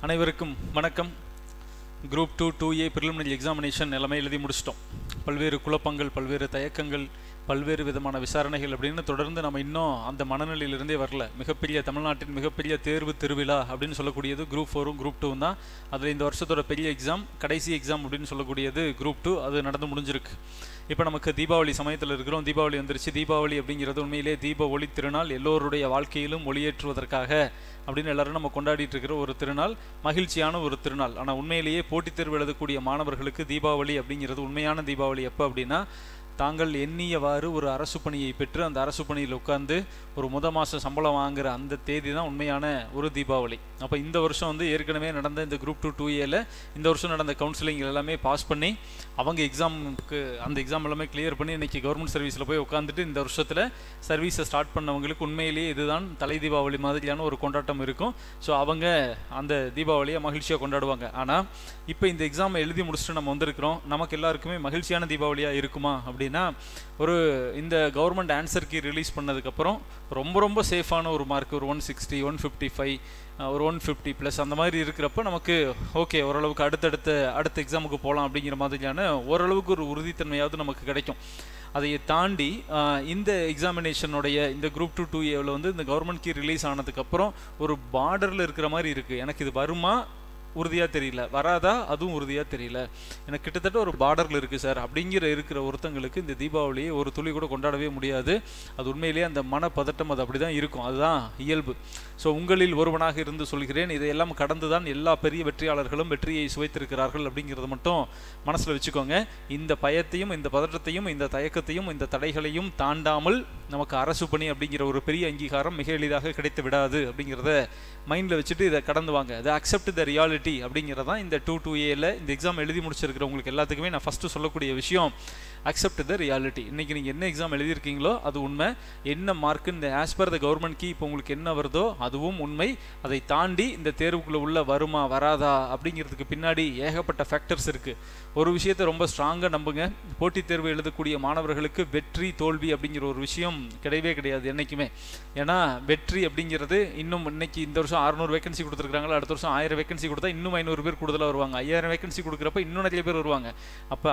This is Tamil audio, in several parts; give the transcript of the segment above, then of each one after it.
அனைவருக்கும் வணக்கம். குரூப் 2 2A ப்ரிலிமினரி எக்ஸாமினேஷன் எல்லாமே எழுதி முடிச்சிட்டோம். பல்வேறு குழப்பங்கள், பல்வேறு தயக்கங்கள், பல்வேறு விதமான விசாரணைகள் அப்படின்னு தொடர்ந்து நம்ம இன்னும் அந்த மனநிலையிலிருந்தே வரல. மிகப்பெரிய தமிழ்நாட்டின் மிகப்பெரிய தேர்வு திருவிழா அப்படின்னு சொல்லக்கூடியது குரூப் 4ம் குரூப் 2 தான். அதில் இந்த வருஷத்தோட பெரிய எக்ஸாம், கடைசி எக்ஸாம் அப்படின்னு சொல்லக்கூடியது குரூப் 2. அது நடந்து முடிஞ்சிருக்கு. இப்போ நமக்கு தீபாவளி சமயத்தில் இருக்கிறோம். தீபாவளி வந்துருச்சு. தீபாவளி அப்படிங்கிறது உண்மையிலே தீப ஒளி திருநாள், எல்லோருடைய வாழ்க்கையிலும் ஒளியேற்றுவதற்காக அப்படின்னு எல்லாரும் நம்ம கொண்டாடிட்டு இருக்கிற ஒரு திருநாள், மகிழ்ச்சியான ஒரு திருநாள். ஆனால் உண்மையிலேயே போட்டித் தேர்வு எழுதக்கூடிய மாணவர்களுக்கு தீபாவளி அப்படிங்கிறது உண்மையான தீபாவளி எப்போ அப்படின்னா, தாங்கள் எண்ணியவாறு ஒரு அரசு பணியை பெற்று அந்த அரசு பணியில் உட்கார்ந்து ஒரு மாதம் சம்பளம் வாங்குகிற அந்த தேதி தான் உண்மையான ஒரு தீபாவளி. அப்போ இந்த வருஷம் வந்து ஏற்கனவே நடந்த இந்த குரூப் 2 2Aல இந்த வருஷம் நடந்த கவுன்சிலிங் எல்லாமே பாஸ் பண்ணி அவங்க எக்ஸாமுக்கு அந்த எக்ஸாம் எல்லாமே கிளியர் பண்ணி இன்றைக்கி கவர்மெண்ட் சர்வீஸில் போய் உட்காந்துட்டு இந்த வருஷத்தில் சர்வீஸை ஸ்டார்ட் பண்ணவங்களுக்கு உண்மையிலேயே இதுதான் தலை தீபாவளி மாதிரியான ஒரு கொண்டாட்டம் இருக்கும். ஸோ அவங்க அந்த தீபாவளியை மகிழ்ச்சியாக கொண்டாடுவாங்க. ஆனால் இப்போ இந்த எக்ஸாமை எழுதி முடிச்சுட்டு நம்ம வந்திருக்கிறோம். நமக்கு எல்லாருக்குமே மகிழ்ச்சியான தீபாவளியாக இருக்குமா அப்படின்னா, ஒரு இந்த கவர்மெண்ட் ஆன்சர் கீ ரிலீஸ் பண்ணதுக்கப்புறம் ரொம்ப சேஃபான ஒரு மார்க், ஒரு 160, 155, ஒரு 150+ அந்த மாதிரி இருக்கிறப்ப நமக்கு ஓகே, ஓரளவுக்கு அடுத்த எக்ஸாமுக்கு போகலாம் அப்படிங்கிற மாதிரியான ஓரளவுக்கு ஒரு உறுதித்தன்மையாவது நமக்கு கிடைக்கும். அதை தாண்டி இந்த எக்ஸாமினேஷனுடைய இந்த குரூப் 2 2Aவில் வந்து இந்த கவர்மெண்ட் கீ ரிலீஸ் ஆனதுக்கப்புறம் ஒரு பார்டரில் இருக்கிற மாதிரி இருக்குது. எனக்கு இது வருமா உறுதியாக தெரியல, வராதா அதுவும் உறுதியாக தெரியல, எனக்கு கிட்டத்தட்ட ஒரு பார்டரில் இருக்குது சார் இருக்கிற ஒருத்தங்களுக்கு இந்த தீபாவளியை ஒரு துளி கூட கொண்டாடவே முடியாது. அது உண்மையிலேயே அந்த மனப்பதட்டம் அது அப்படி தான் இருக்கும். அதுதான் இயல்பு. ஸோ உங்களில் ஒருவனாக இருந்து சொல்கிறேன், இதையெல்லாம் கடந்து தான் எல்லா பெரிய வெற்றியாளர்களும் வெற்றியை சுவைத்திருக்கிறார்கள் அப்படிங்கிறத மட்டும் மனசில் வச்சுக்கோங்க. இந்த பயத்தையும் இந்த பதற்றத்தையும் இந்த தயக்கத்தையும் இந்த தடைகளையும் தாண்டாமல் நமக்கு அரசு பணி அப்படிங்கிற ஒரு பெரிய அங்கீகாரம் மிக எளிதாக கிடைத்து விடாது அப்படிங்கிறத மைண்டில் வச்சுட்டு இதை கடந்து வாங்க. அதை அக்செப்ட் த ரியாலிட்டி அப்படிங்கிறதான் இந்த 2 2Aல இந்த எக்ஸாம் எழுதி முடிச்சிருக்கிறவங்களுக்கு எல்லாத்துக்குமே நான் ஃபஸ்ட்டு சொல்லக்கூடிய விஷயம், அக்செப்ட் த ரியாலிட்டி. இன்றைக்கி நீங்கள் என்ன எக்ஸாம் எழுதியிருக்கீங்களோ அது உண்மை, என்ன மார்க்கு இந்த ஆஸ் பர் த கவர்மெண்ட் கீ இப்போ உங்களுக்கு என்ன வருதோ அதுவும் உண்மை. அதை தாண்டி இந்த தேர்வுக்குள்ளே உள்ள வருமா வராதா அப்படிங்கிறதுக்கு பின்னாடி ஏகப்பட்ட ஃபேக்டர்ஸ் இருக்குது. ஒரு விஷயத்தை ரொம்ப ஸ்ட்ராங்காக நம்புங்க, போட்டித் தேர்வு எழுதக்கூடிய மாணவர்களுக்கு வெற்றி தோல்வி அப்படிங்கிற ஒரு விஷயம் கிடையவே கிடையாது என்றைக்குமே. ஏன்னா வெற்றி அப்படிங்கிறது இன்னும் இன்னைக்கு இந்த வருஷம் 600 வேகன்சி கொடுத்துருக்காங்களா, அடுத்த வருஷம் 1000 வேகன்சி கொடுத்தா இன்னும் 500 பேர் கூடுதலாக வருவாங்க, 5000 வேகன்சி கொடுக்குறப்ப இன்னும் நிறைய பேர் வருவாங்க. அப்போ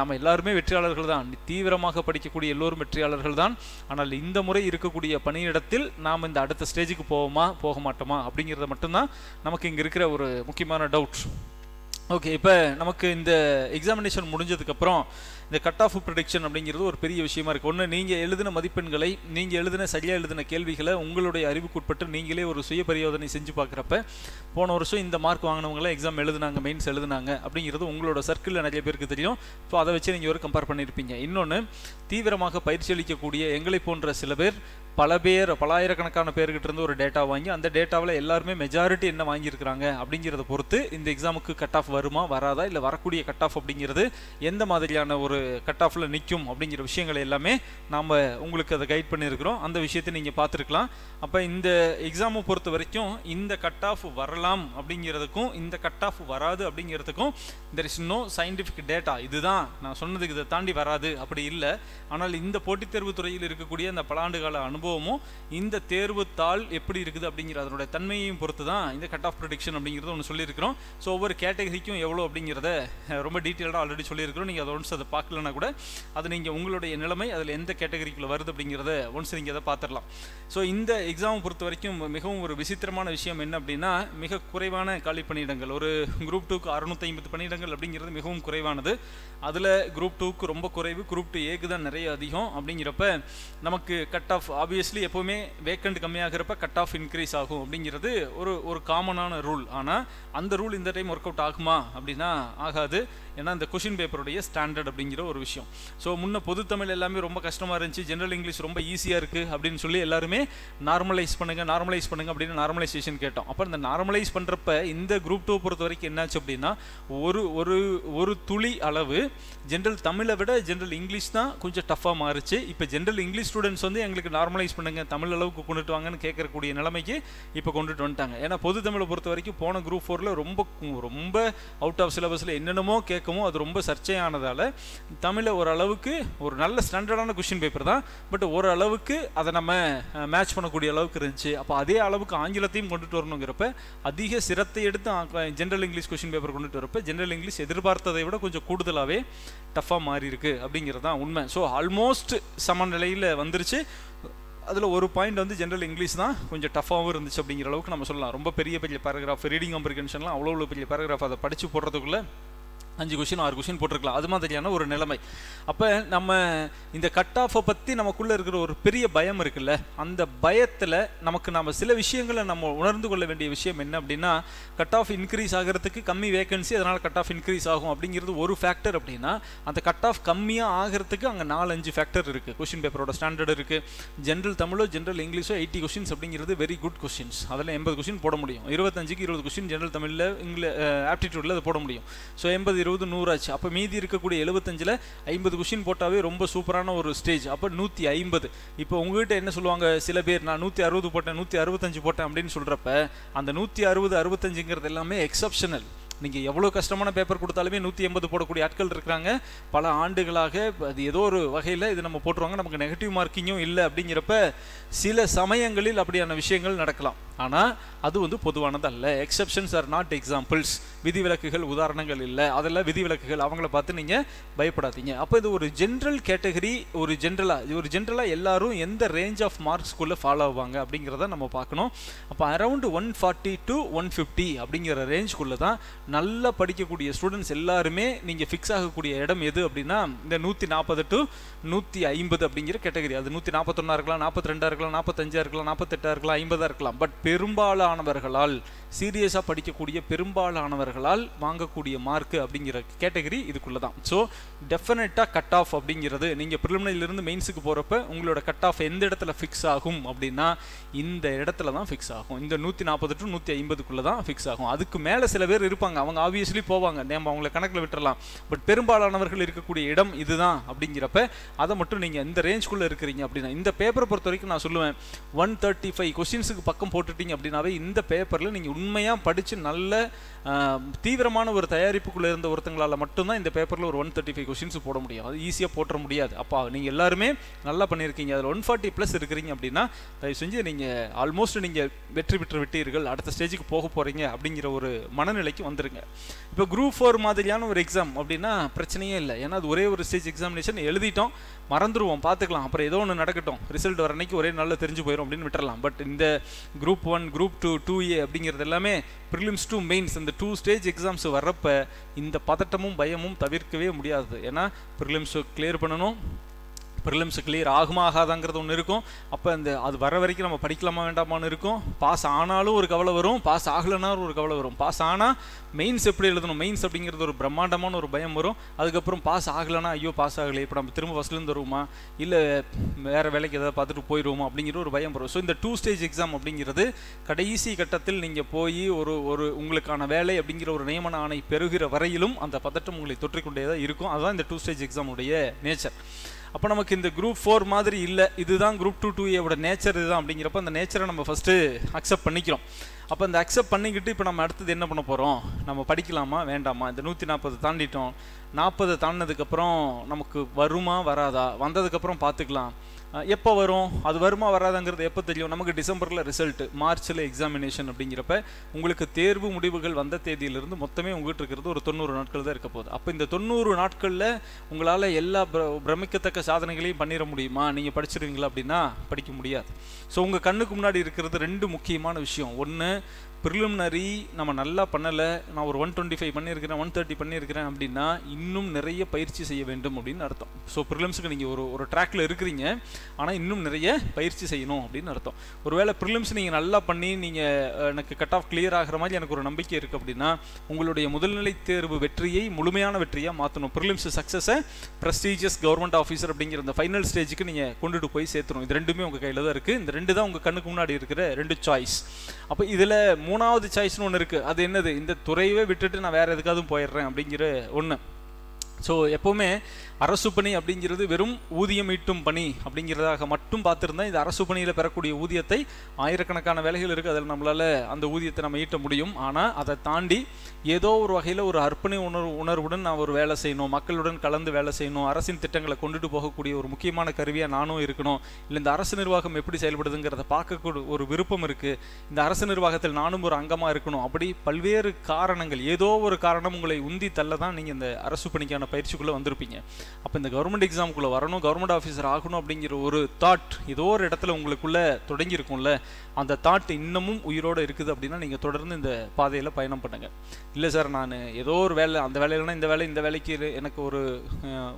நம்ம எல்லாருமே வெற்றியாளர்கள் தான், தீவிரமாக படிக்கக்கூடிய எல்லோரும் வெற்றியாளர்கள் தான். ஆனால் இந்த முறை இருக்கக்கூடிய பணியிடத்தில் நாம் இந்த அடுத்த ஸ்டேஜுக்கு போவோமா போக மாட்டோமா அப்படிங்கிறத மட்டும்தான் நமக்கு இங்கே இருக்கிற ஒரு முக்கியமான டவுட். ஓகே, இப்போ நமக்கு இந்த எக்ஸாமினேஷன் முடிஞ்சதுக்கப்புறம் இந்த கட் ஆஃப் ப்ரெடிக்ஷன் அப்படிங்கிறது ஒரு பெரிய விஷயமா இருக்குது. ஒன்று, நீங்கள் எழுதின மதிப்பெண்களை, நீங்கள் சரியாக எழுதின கேள்விகளை உங்களுடைய அறிவுக்குட்பட்டு நீங்களே ஒரு சுய பரியோதனை செஞ்சு பார்க்குறப்ப போன வருஷம் இந்த மார்க் வாங்கினவங்களாம் எக்ஸாம் எழுதுனாங்க, மெயின்ஸ் எழுதுனாங்க அப்படிங்கிறது உங்களோட சர்க்கிளில் நிறைய பேருக்கு தெரியும். ஸோ அதை வச்சு நீங்கள் ஒரு கம்பேர் பண்ணியிருப்பீங்க. இன்னொன்று, தீவிரமாக பயிற்சி அளிக்கக்கூடிய எங்களை போன்ற சில பேர் பலாயிரக்கணக்கான பேர்கிட்ட இருந்து ஒரு டேட்டா வாங்கி அந்த டேட்டாவில் எல்லாருமே மெஜாரிட்டி என்ன வாங்கியிருக்கிறாங்க அப்படிங்கிறத பொறுத்து இந்த எக்ஸாமுக்கு கட் ஆஃப் வருமா வராதா, இல்லை வரக்கூடிய கட் ஆஃப் அப்படிங்கிறது எந்த மாதிரியான ஒரு கட் ஆஃபில் நிற்கும் அப்படிங்கிற விஷயங்களை எல்லாமே நாம் உங்களுக்கு அதை கைட் பண்ணியிருக்கிறோம். அந்த விஷயத்தை நீங்கள் பார்த்துருக்கலாம். அப்போ இந்த எக்ஸாமை பொறுத்த வரைக்கும் இந்த கட் ஆஃப் வரலாம் அப்படிங்கிறதுக்கும் இந்த கட் ஆஃப் வராது அப்படிங்கிறதுக்கும் there is no scientific data. இதுதான் நான் சொன்னதுக்கு இதை தாண்டி வராது அப்படி இல்லை. ஆனால் இந்த போட்டித் தேர்வு துறையில் இருக்கக்கூடிய அந்த பலாண்டு கால அனுபவமும் இந்த தேர்வு தாள் எப்படி இருக்குது அப்படிங்கிற அதனுடைய தன்மையையும் பொறுத்து தான் இந்த கட் ஆஃப் ப்ரெடிக்ஷன் அப்படிங்கிறது ஒன்று சொல்லியிருக்கிறோம். ஸோ ஒவ்வொரு கேட்டகரிக்கும் எவ்வளோ அப்படிங்கிறத ரொம்ப டீட்டெயில்டாக ஆல்ரெடி சொல்லியிருக்கிறோம். நீங்கள் அதை ஒன்ஸ் அதை பார்க்கலன்னா கூட அது நீங்கள் உங்களுடைய நிலைமை அதில் எந்த கேட்டகரிக்குள்ளே வருது அப்படிங்கிறத ஒன்ஸ் நீங்கள் அதை பார்த்துடலாம். ஸோ இந்த எக்ஸாமை பொறுத்த வரைக்கும் மிகவும் ஒரு விசித்திரமான விஷயம் என்ன அப்படின்னா, மிக குறைவான காலி பணியிடங்கள். ஒரு குரூப் 2க்கு 650 பணியிடங்கள் அப்படிங்கிறது மிகவும் குறைவானது. அதில் குரூப் 2க்கு ரொம்ப குறைவு, குரூப் 2Aக்கு தான் நிறைய அதிகம். அப்படிங்கிறப்ப நமக்கு கட் ஆஃப் ஆப்வியஸ்லி எப்போவுமே வேக்கண்ட் கம்மியாகிறப்ப கட் ஆஃப் இன்க்ரீஸ் ஆகும் அப்படிங்கிறது ஒரு காமனான ரூல். ஆனால் அந்த ரூல் இந்த டைம் ஒர்க் அவுட் ஆகுமா அப்படின்னா ஆகாது. ஏன்னா இந்த கொஷின் பேப்பருடைய ஸ்டாண்டர்ட் அப்படிங்கிற ஒரு விஷயம். ஸோ முன்ன பொது தமிழ் எல்லாமே ரொம்ப கஷ்டமாக இருந்துச்சு, ஜென்ரல் இங்கிலீஷ் ரொம்ப ஈஸியாக இருக்குது அப்படின்னு சொல்லி எல்லாருமே நார்மலைஸ் பண்ணுங்க அப்படின்னு நார்மலைசேஷன் கேட்டோம். அப்போ இந்த நார்மலைஸ் பண்ணுறப்ப இந்த குரூப் 2 பொறுத்த வரைக்கும் என்னாச்சு அப்படின்னா, ஒரு துளி அளவு ஜென்ரல் தமிழை விட ஜென்ரல் இங்கிலீஷ் தான் கொஞ்சம் டஃப்பாக மாறுச்சு. இப்போ ஜென்ரல் இங்கிலீஷ் ஸ்டூடெண்ட்ஸ் வந்து எங்களுக்கு நார்மலைஸ் பண்ணுங்க, தமிழ் அளவுக்கு கொண்டுட்டு வாங்கன்னு கேட்கக்கூடிய நிலைமைக்கு இப்போ கொண்டுட்டு வந்துட்டாங்க. ஏன்னா பொது தமிழை பொறுத்த வரைக்கும் போன குரூப் 4ல் ரொம்ப அவுட் ஆஃப் சிலபஸில் என்னென்னமோ கேட்க இருக்கவும் அது ரொம்ப சர்ச்சையானதால் தமிழை ஓரளவுக்கு ஒரு நல்ல ஸ்டாண்டர்டான கொஷின் பேப்பர் தான், பட் ஓரளவுக்கு அதை நம்ம மேட்ச் பண்ணக்கூடிய அளவுக்கு இருந்துச்சு. அப்போ அதே அளவுக்கு ஆங்கிலத்தையும் கொண்டுட்டு வரணுங்கிறப்ப அதிக சிரத்தை எடுத்து ஜென்ரல் இங்கிலீஷ் கொஷின் பேப்பர் கொண்டுட்டு வரப்ப ஜென்ரல் இங்கிலீஷ் எதிர்பார்த்ததை விட கொஞ்சம் கூடுதலாகவே டஃப்பாக மாறி இருக்கு அப்படிங்கிறது தான் உண்மை. ஸோ ஆல்மோஸ்ட் சமநிலையில் வந்துருச்சு. அதில் ஒரு பாயிண்ட் வந்து ஜென்ரல் இங்கிலீஷ் தான் கொஞ்சம் டஃப்பாகவும் இருந்துச்சு அப்படிங்கிற அளவுக்கு நம்ம சொல்லலாம். ரொம்ப பெரிய பேராகிராஃப், ரீடிங் காம்ப்ரிஹென்ஷன்லாம் அவ்வளோ பெரிய பேராகிராஃப், அதை படித்து போடுறதுக்குள்ளே 5 கொஷின் 6 கொஷின் போட்டிருக்கலாம். அது மாதிரியான ஒரு நிலைமை. அப்போ நம்ம இந்த கட் ஆஃபை பற்றி நமக்குள்ளே இருக்கிற ஒரு பெரிய பயம் இருக்குல்ல, அந்த பயத்தில் நம்ம சில விஷயங்களை நம்ம உணர்ந்து கொள்ள வேண்டிய விஷயம் என்ன அப்படின்னா, கட் ஆஃப் இன்க்ரீஸ் ஆகிறதுக்கு கம்மி வேகன்சி, அதனால் கட் ஆஃப் இன்க்ரீஸ் ஆகும் அப்படிங்கிறது ஒரு ஃபேக்டர். அப்படின்னா அந்த கட் ஆஃப் கம்மியாக ஆகிறதுக்கு அங்கே 4-5 ஃபேக்டர் இருக்குது. கொஷின் பேப்பரோட ஸ்டாண்டர்ட் இருக்குது. ஜென்ரல் தமிழோ ஜென்ரல் இங்கிலீஷோ 80 கொஷின்ஸ் அப்படிங்கிறது வெரி குட் கொஷின்ஸ். அதில் 80 கொஷின் போட முடியும். 25க்கு 20 கொஷின் ஜென்ரல் தமிழில் ஆப்டிடியூடில் அதை போட முடியும். ஸோ 80 20 100 ஆச்சு. அப்போ மீதி இருக்கக்கூடிய 75ல் 50 கொஷின் போட்டாவே ரொம்ப சூப்பரான ஒரு ஸ்டேஜ். அப்போ 150. இப்போ உங்ககிட்ட என்ன சொல்லுவாங்க சில பேர், நான் 160 போட்டேன் 165 போட்டேன் அப்படின்னு சொல்கிறப்ப அந்த 160 65ங்கிறது எல்லாமே எக்ஸப்ஷனல். நீங்கள் எவ்வளோ கஷ்டமான பேப்பர் கொடுத்தாலுமே 180 போடக்கூடிய ஆட்கள் இருக்கிறாங்க பல ஆண்டுகளாக. அது ஏதோ ஒரு வகையில் இது நம்ம போட்டுருவாங்க, நமக்கு நெகட்டிவ் மார்க்கிங்கும் இல்லை அப்படிங்கிறப்ப சில சமயங்களில் அப்படியான விஷயங்கள் நடக்கலாம். ஆனால் அது வந்து பொதுவானது அல்ல. Exceptions R not examples. விதிவிலக்குகள் உதாரணங்கள் இல்லை, அதெல்லாம் விதிவிலக்குகள். அவங்கள பார்த்து நீங்கள் பயப்படாதீங்க. அப்போ இது ஒரு ஜென்ரல் கேட்டகரி. ஒரு ஜென்ரலாக எல்லாரும் எந்த ரேஞ்ச் ஆஃப் மார்க்ஸ்குள்ளே ஃபாலோ ஆவாங்க அப்படிங்கிறத நம்ம பார்க்கணும். அப்போ அரௌண்ட் 140 to 150 அப்படிங்கிற ரேஞ்சுக்குள்ளே தான் நல்லா படிக்கக்கூடிய ஸ்டூடெண்ட்ஸ் எல்லாருமே நீங்கள் ஃபிக்ஸ் ஆகக்கூடிய இடம் எது அப்படின்னா இந்த 140 to 150 அப்படிங்கிற கேட்டகரி. அது 141 இருக்கலாம், 42 இருக்கலாம், 45 இருக்கலாம், 48 இருக்கலாம், 50 இருக்கலாம். பட் பெரும்பாலானவர்களால் சீரியஸாக படிக்கக்கூடிய பெரும்பாலானவர்களால் வாங்கக்கூடிய மார்க்கு அப்படிங்கிற கேட்டகரி இதுக்குள்ளே தான். ஸோ டெஃபினட்டாக கட் ஆஃப் அப்படிங்கிறது நீங்கள் ப்ரிலிமினரியிலிருந்து மெயின்ஸுக்கு போகிறப்ப உங்களோட கட் ஆஃப் எந்த இடத்துல ஃபிக்ஸ் ஆகும் அப்படின்னா இந்த இடத்துல தான் ஃபிக்ஸ் ஆகும். இந்த 140 to 150க்குள்ளே தான் ஃபிக்ஸ் ஆகும். அதுக்கு மேலே சில பேர் இருப்பாங்க, அவங்க ஆப்வியஸ்லி போவாங்க, நம்ம அவங்கள கணக்கில் விட்டுறலாம். பட் பெரும்பாலானவர்கள் இருக்கக்கூடிய இடம் இதுதான் அப்படிங்கிறப்ப அதை மட்டும் நீங்கள் இந்த ரேஞ்சுக்குள்ளே இருக்கிறீங்க அப்படின்னா, இந்த பேப்பரை பொறுத்த வரைக்கும் நான் சொல்லுவேன் 135 கொஸ்டின்ஸுக்கு பக்கம் போட்டுட்டீங்க அப்படின்னாவே இந்த பேப்பரில் நீங்கள் உண்மையாக படித்து நல்ல தீவிரமான ஒரு தயாரிப்புக்குள்ளே இருந்த ஒருத்தங்களால் மட்டும்தான் இந்த பேப்பரில் ஒரு 135 கொஸ்டின்ஸ் போட முடியும். அது ஈஸியாக போட்டுற முடியாது. அப்போ நீங்கள் எல்லாருமே நல்லா பண்ணியிருக்கீங்க. அதில் 140+ இருக்கிறீங்க அப்படின்னா தயவு செஞ்சு நீங்கள் ஆல்மோஸ்ட் நீங்கள் வெற்றி பெற்று விட்டீர்கள், அடுத்த ஸ்டேஜுக்கு போக போகிறீங்க அப்படிங்கிற ஒரு மனநிலைக்கு வந்துருங்க. இப்போ குரூப் 4 மாதிரியான ஒரு எக்ஸாம் அப்படின்னா பிரச்சனையே இல்லை. ஏன்னா அது ஒரே ஒரு ஸ்டேஜ் எக்ஸாமினேஷன், எழுதிட்டோம், மறந்துடுவோம், பார்த்துக்கலாம், அப்புறம் ஏதோ ஒன்று நடக்கட்டும், ரிசல்ட் வர அன்னைக்கு ஒரே நாளில் தெரிஞ்சு போயிடும் அப்படின்னு விட்டுறலாம். பட் இந்த குரூப் 1 குரூப் 2 2A அப்படிங்கிறது எல்லாமே ப்ரிலிம்ஸ் டு மெயின்ஸ் இந்த 2 ஸ்டேஜ் எக்ஸாம்ஸ் வர்றப்ப இந்த பதட்டமும் பயமும் தவிர்க்கவே முடியாது. ஏன்னா ப்ரிலிம்ஸ் கிளியர் பண்ணணும், ப்ரிலிம்ஸ் கிளியர் ஆகுமா ஆகாதாங்கிறது ஒன்று இருக்கும். அப்போ அது வர வரைக்கும் நம்ம படிக்கலாமா வேண்டாமான்னு இருக்கும். பாஸ் ஆனாலும் ஒரு கவலை வரும், பாஸ் ஆகலைனாலும் ஒரு கவலை வரும். பாஸ் ஆனால் மெயின்ஸ் எப்படி எழுதணும், மெயின்ஸ் அப்படிங்கிறது ஒரு பிரம்மாண்டமான ஒரு பயம் வரும். அதுக்கப்புறம் பாஸ் ஆகலைன்னா ஐயோ பாஸ் ஆகலை, இப்போ நம்ம திரும்ப ஃபஸ்ட்லேருந்து வருவோமா, இல்லை வேறு வேலைக்கு எதாவது பார்த்துட்டு போயிடுவோமா அப்படிங்கிற ஒரு பயம் வரும். ஸோ இந்த 2 ஸ்டேஜ் எக்ஸாம் அப்படிங்கிறது கடைசி கட்டத்தில் நீங்கள் போய் ஒரு உங்களுக்கான வேலை அப்படிங்கிற ஒரு நியமன ஆணை பெறுகிற வரையிலும் அந்த பதட்டம் உங்களை தொற்றிக்கொண்டே தான் இருக்கும். அதுதான் இந்த 2 ஸ்டேஜ் எக்ஸாமுடைய நேச்சர். அப்போ நமக்கு இந்த குரூப் 4 மாதிரி இல்லை, இதுதான் குரூப் 2 2Aவோட நேச்சர் இதுதான் அப்படிங்கிறப்ப அந்த நேச்சரை நம்ம ஃபஸ்ட்டு அக்செப்ட் பண்ணிக்கிறோம். அப்போ இந்த அக்செப்ட் பண்ணிக்கிட்டு இப்போ நம்ம அடுத்தது என்ன பண்ண போகிறோம், நம்ம படிக்கலாமா வேண்டாமா, இந்த 140 தாண்டிட்டோம், 40 தாண்டினதுக்கப்புறம் நமக்கு வருமா வராதா, வந்ததுக்கப்புறம் பார்த்துக்கலாம், எப்போ வரும், அது வருமா வராதாங்கிறது எப்போ தெரியும், நமக்கு டிசம்பரில் ரிசல்ட்டு, மார்ச்சில் எக்ஸாமினேஷன் அப்படிங்கிறப்ப உங்களுக்கு தேர்வு முடிவுகள் வந்த தேதியிலிருந்து மொத்தமே உங்கள்கிட்ட இருக்கிறது ஒரு 90 நாட்கள் தான் இருக்க போகுது. அப்போ இந்த 90 நாட்களில் உங்களால் எல்லா பிரமிக்கத்தக்க சாதனைகளையும் பண்ணிட முடியுமா, நீங்கள் படிச்சிருவீங்களா அப்படின்னா படிக்க முடியாது. ஸோ உங்கள் கண்ணுக்கு முன்னாடி இருக்கிறது 2 முக்கியமான விஷயம். ஒன்று ப்ரிலிமினரி நம்ம நல்லா பண்ணலை, நான் ஒரு 125 பண்ணியிருக்கிறேன் 130 பண்ணியிருக்கிறேன் அப்படின்னா இன்னும் நிறைய பயிற்சி செய்ய வேண்டும் அப்படின்னு அர்த்தம். ஸோ ப்ரிலிம்ஸுக்கு நீங்கள் ஒரு ட்ராக்கில் இருக்கிறீங்க, ஆனால் இன்னும் நிறைய பயிற்சி செய்யணும் அப்படின்னு அர்த்தம். ஒருவேளை ப்ரிலிம்ஸ் நீங்கள் நல்லா பண்ணி நீங்கள் எனக்கு கட் ஆஃப் கிளியர் ஆகிற மாதிரி எனக்கு ஒரு நம்பிக்கை இருக்குது அப்படின்னா உங்களுடைய முதல்நிலை தேர்வு வெற்றியை முழுமையான வெற்றியாக மாற்றணும். ப்ரிலிம்ஸ் சக்ஸஸை ப்ரெஸ்டீஜியஸ் கவர்மெண்ட் ஆஃபீஸர் அப்படிங்கிற இந்த ஃபைனல் ஸ்டேஜுக்கு நீங்கள் கொண்டுட்டு போய் சேர்த்துணும். இது 2மே உங்கள் கையில் தான் இருக்குது. இந்த 2 தான் உங்கள் கண்ணுக்கு முன்னாடி இருக்கிற 2 சாய்ஸ். அப்போ இதில் 3வது சாய்ஸ்னு ஒன்று இருக்குது. அது என்னது, இந்த துறையவே விட்டுட்டு நான் வேறு எதுக்காவது போயிடுறேன் அப்படிங்கிற ஒன்று. ஸோ எப்போவுமே அரசு பணி அப்படிங்கிறது வெறும் ஊதியம் ஈட்டும் பணி அப்படிங்கிறதாக மட்டும் பார்த்துருந்தா இந்த அரசு பணியில் பெறக்கூடிய ஊதியத்தை ஆயிரக்கணக்கான வேலைகள் இருக்குது, அதில் நம்மளால் அந்த ஊதியத்தை நம்ம ஈட்ட முடியும். ஆனால் அதை தாண்டி ஏதோ ஒரு வகையில் ஒரு அர்ப்பணி உணர்வுடன் நான் ஒரு வேலை செய்யணும், மக்களுடன் கலந்து வேலை செய்யணும், அரசின் திட்டங்களை கொண்டுட்டு போகக்கூடிய ஒரு முக்கியமான கருவியாக நானும் இருக்கணும், இல்லை இந்த அரசு நிர்வாகம் எப்படி செயல்படுதுங்கிறத பார்க்கக்கூடிய ஒரு விருப்பம் இருக்குது, இந்த அரசு நிர்வாகத்தில் நானும் ஒரு அங்கமாக இருக்கணும். அப்படி பல்வேறு காரணங்கள், ஏதோ ஒரு காரணம் உங்களை உந்தி தள்ள தான் நீங்கள் இந்த அரசு பணிக்கான பயிற்சிக்குள்ளே வந்திருப்பீங்க. அப்போ இந்த கவர்மெண்ட் எக்ஸாமுக்குள்ளே வரணும், கவர்மெண்ட் ஆஃபீஸர் ஆகணும் அப்படிங்கிற ஒரு தாட் ஏதோ ஒரு இடத்துல உங்களுக்குள்ளே தொடங்கியிருக்கும்ல, அந்த தாட் இன்னமும் உயிரோடு இருக்குது அப்படின்னா நீங்கள் தொடர்ந்து இந்த பாதையில் பயணம் பண்ணுங்கள். இல்லை சார் நான் ஏதோ ஒரு வேலை, அந்த வேலையில்னா இந்த வேலைக்கு எனக்கு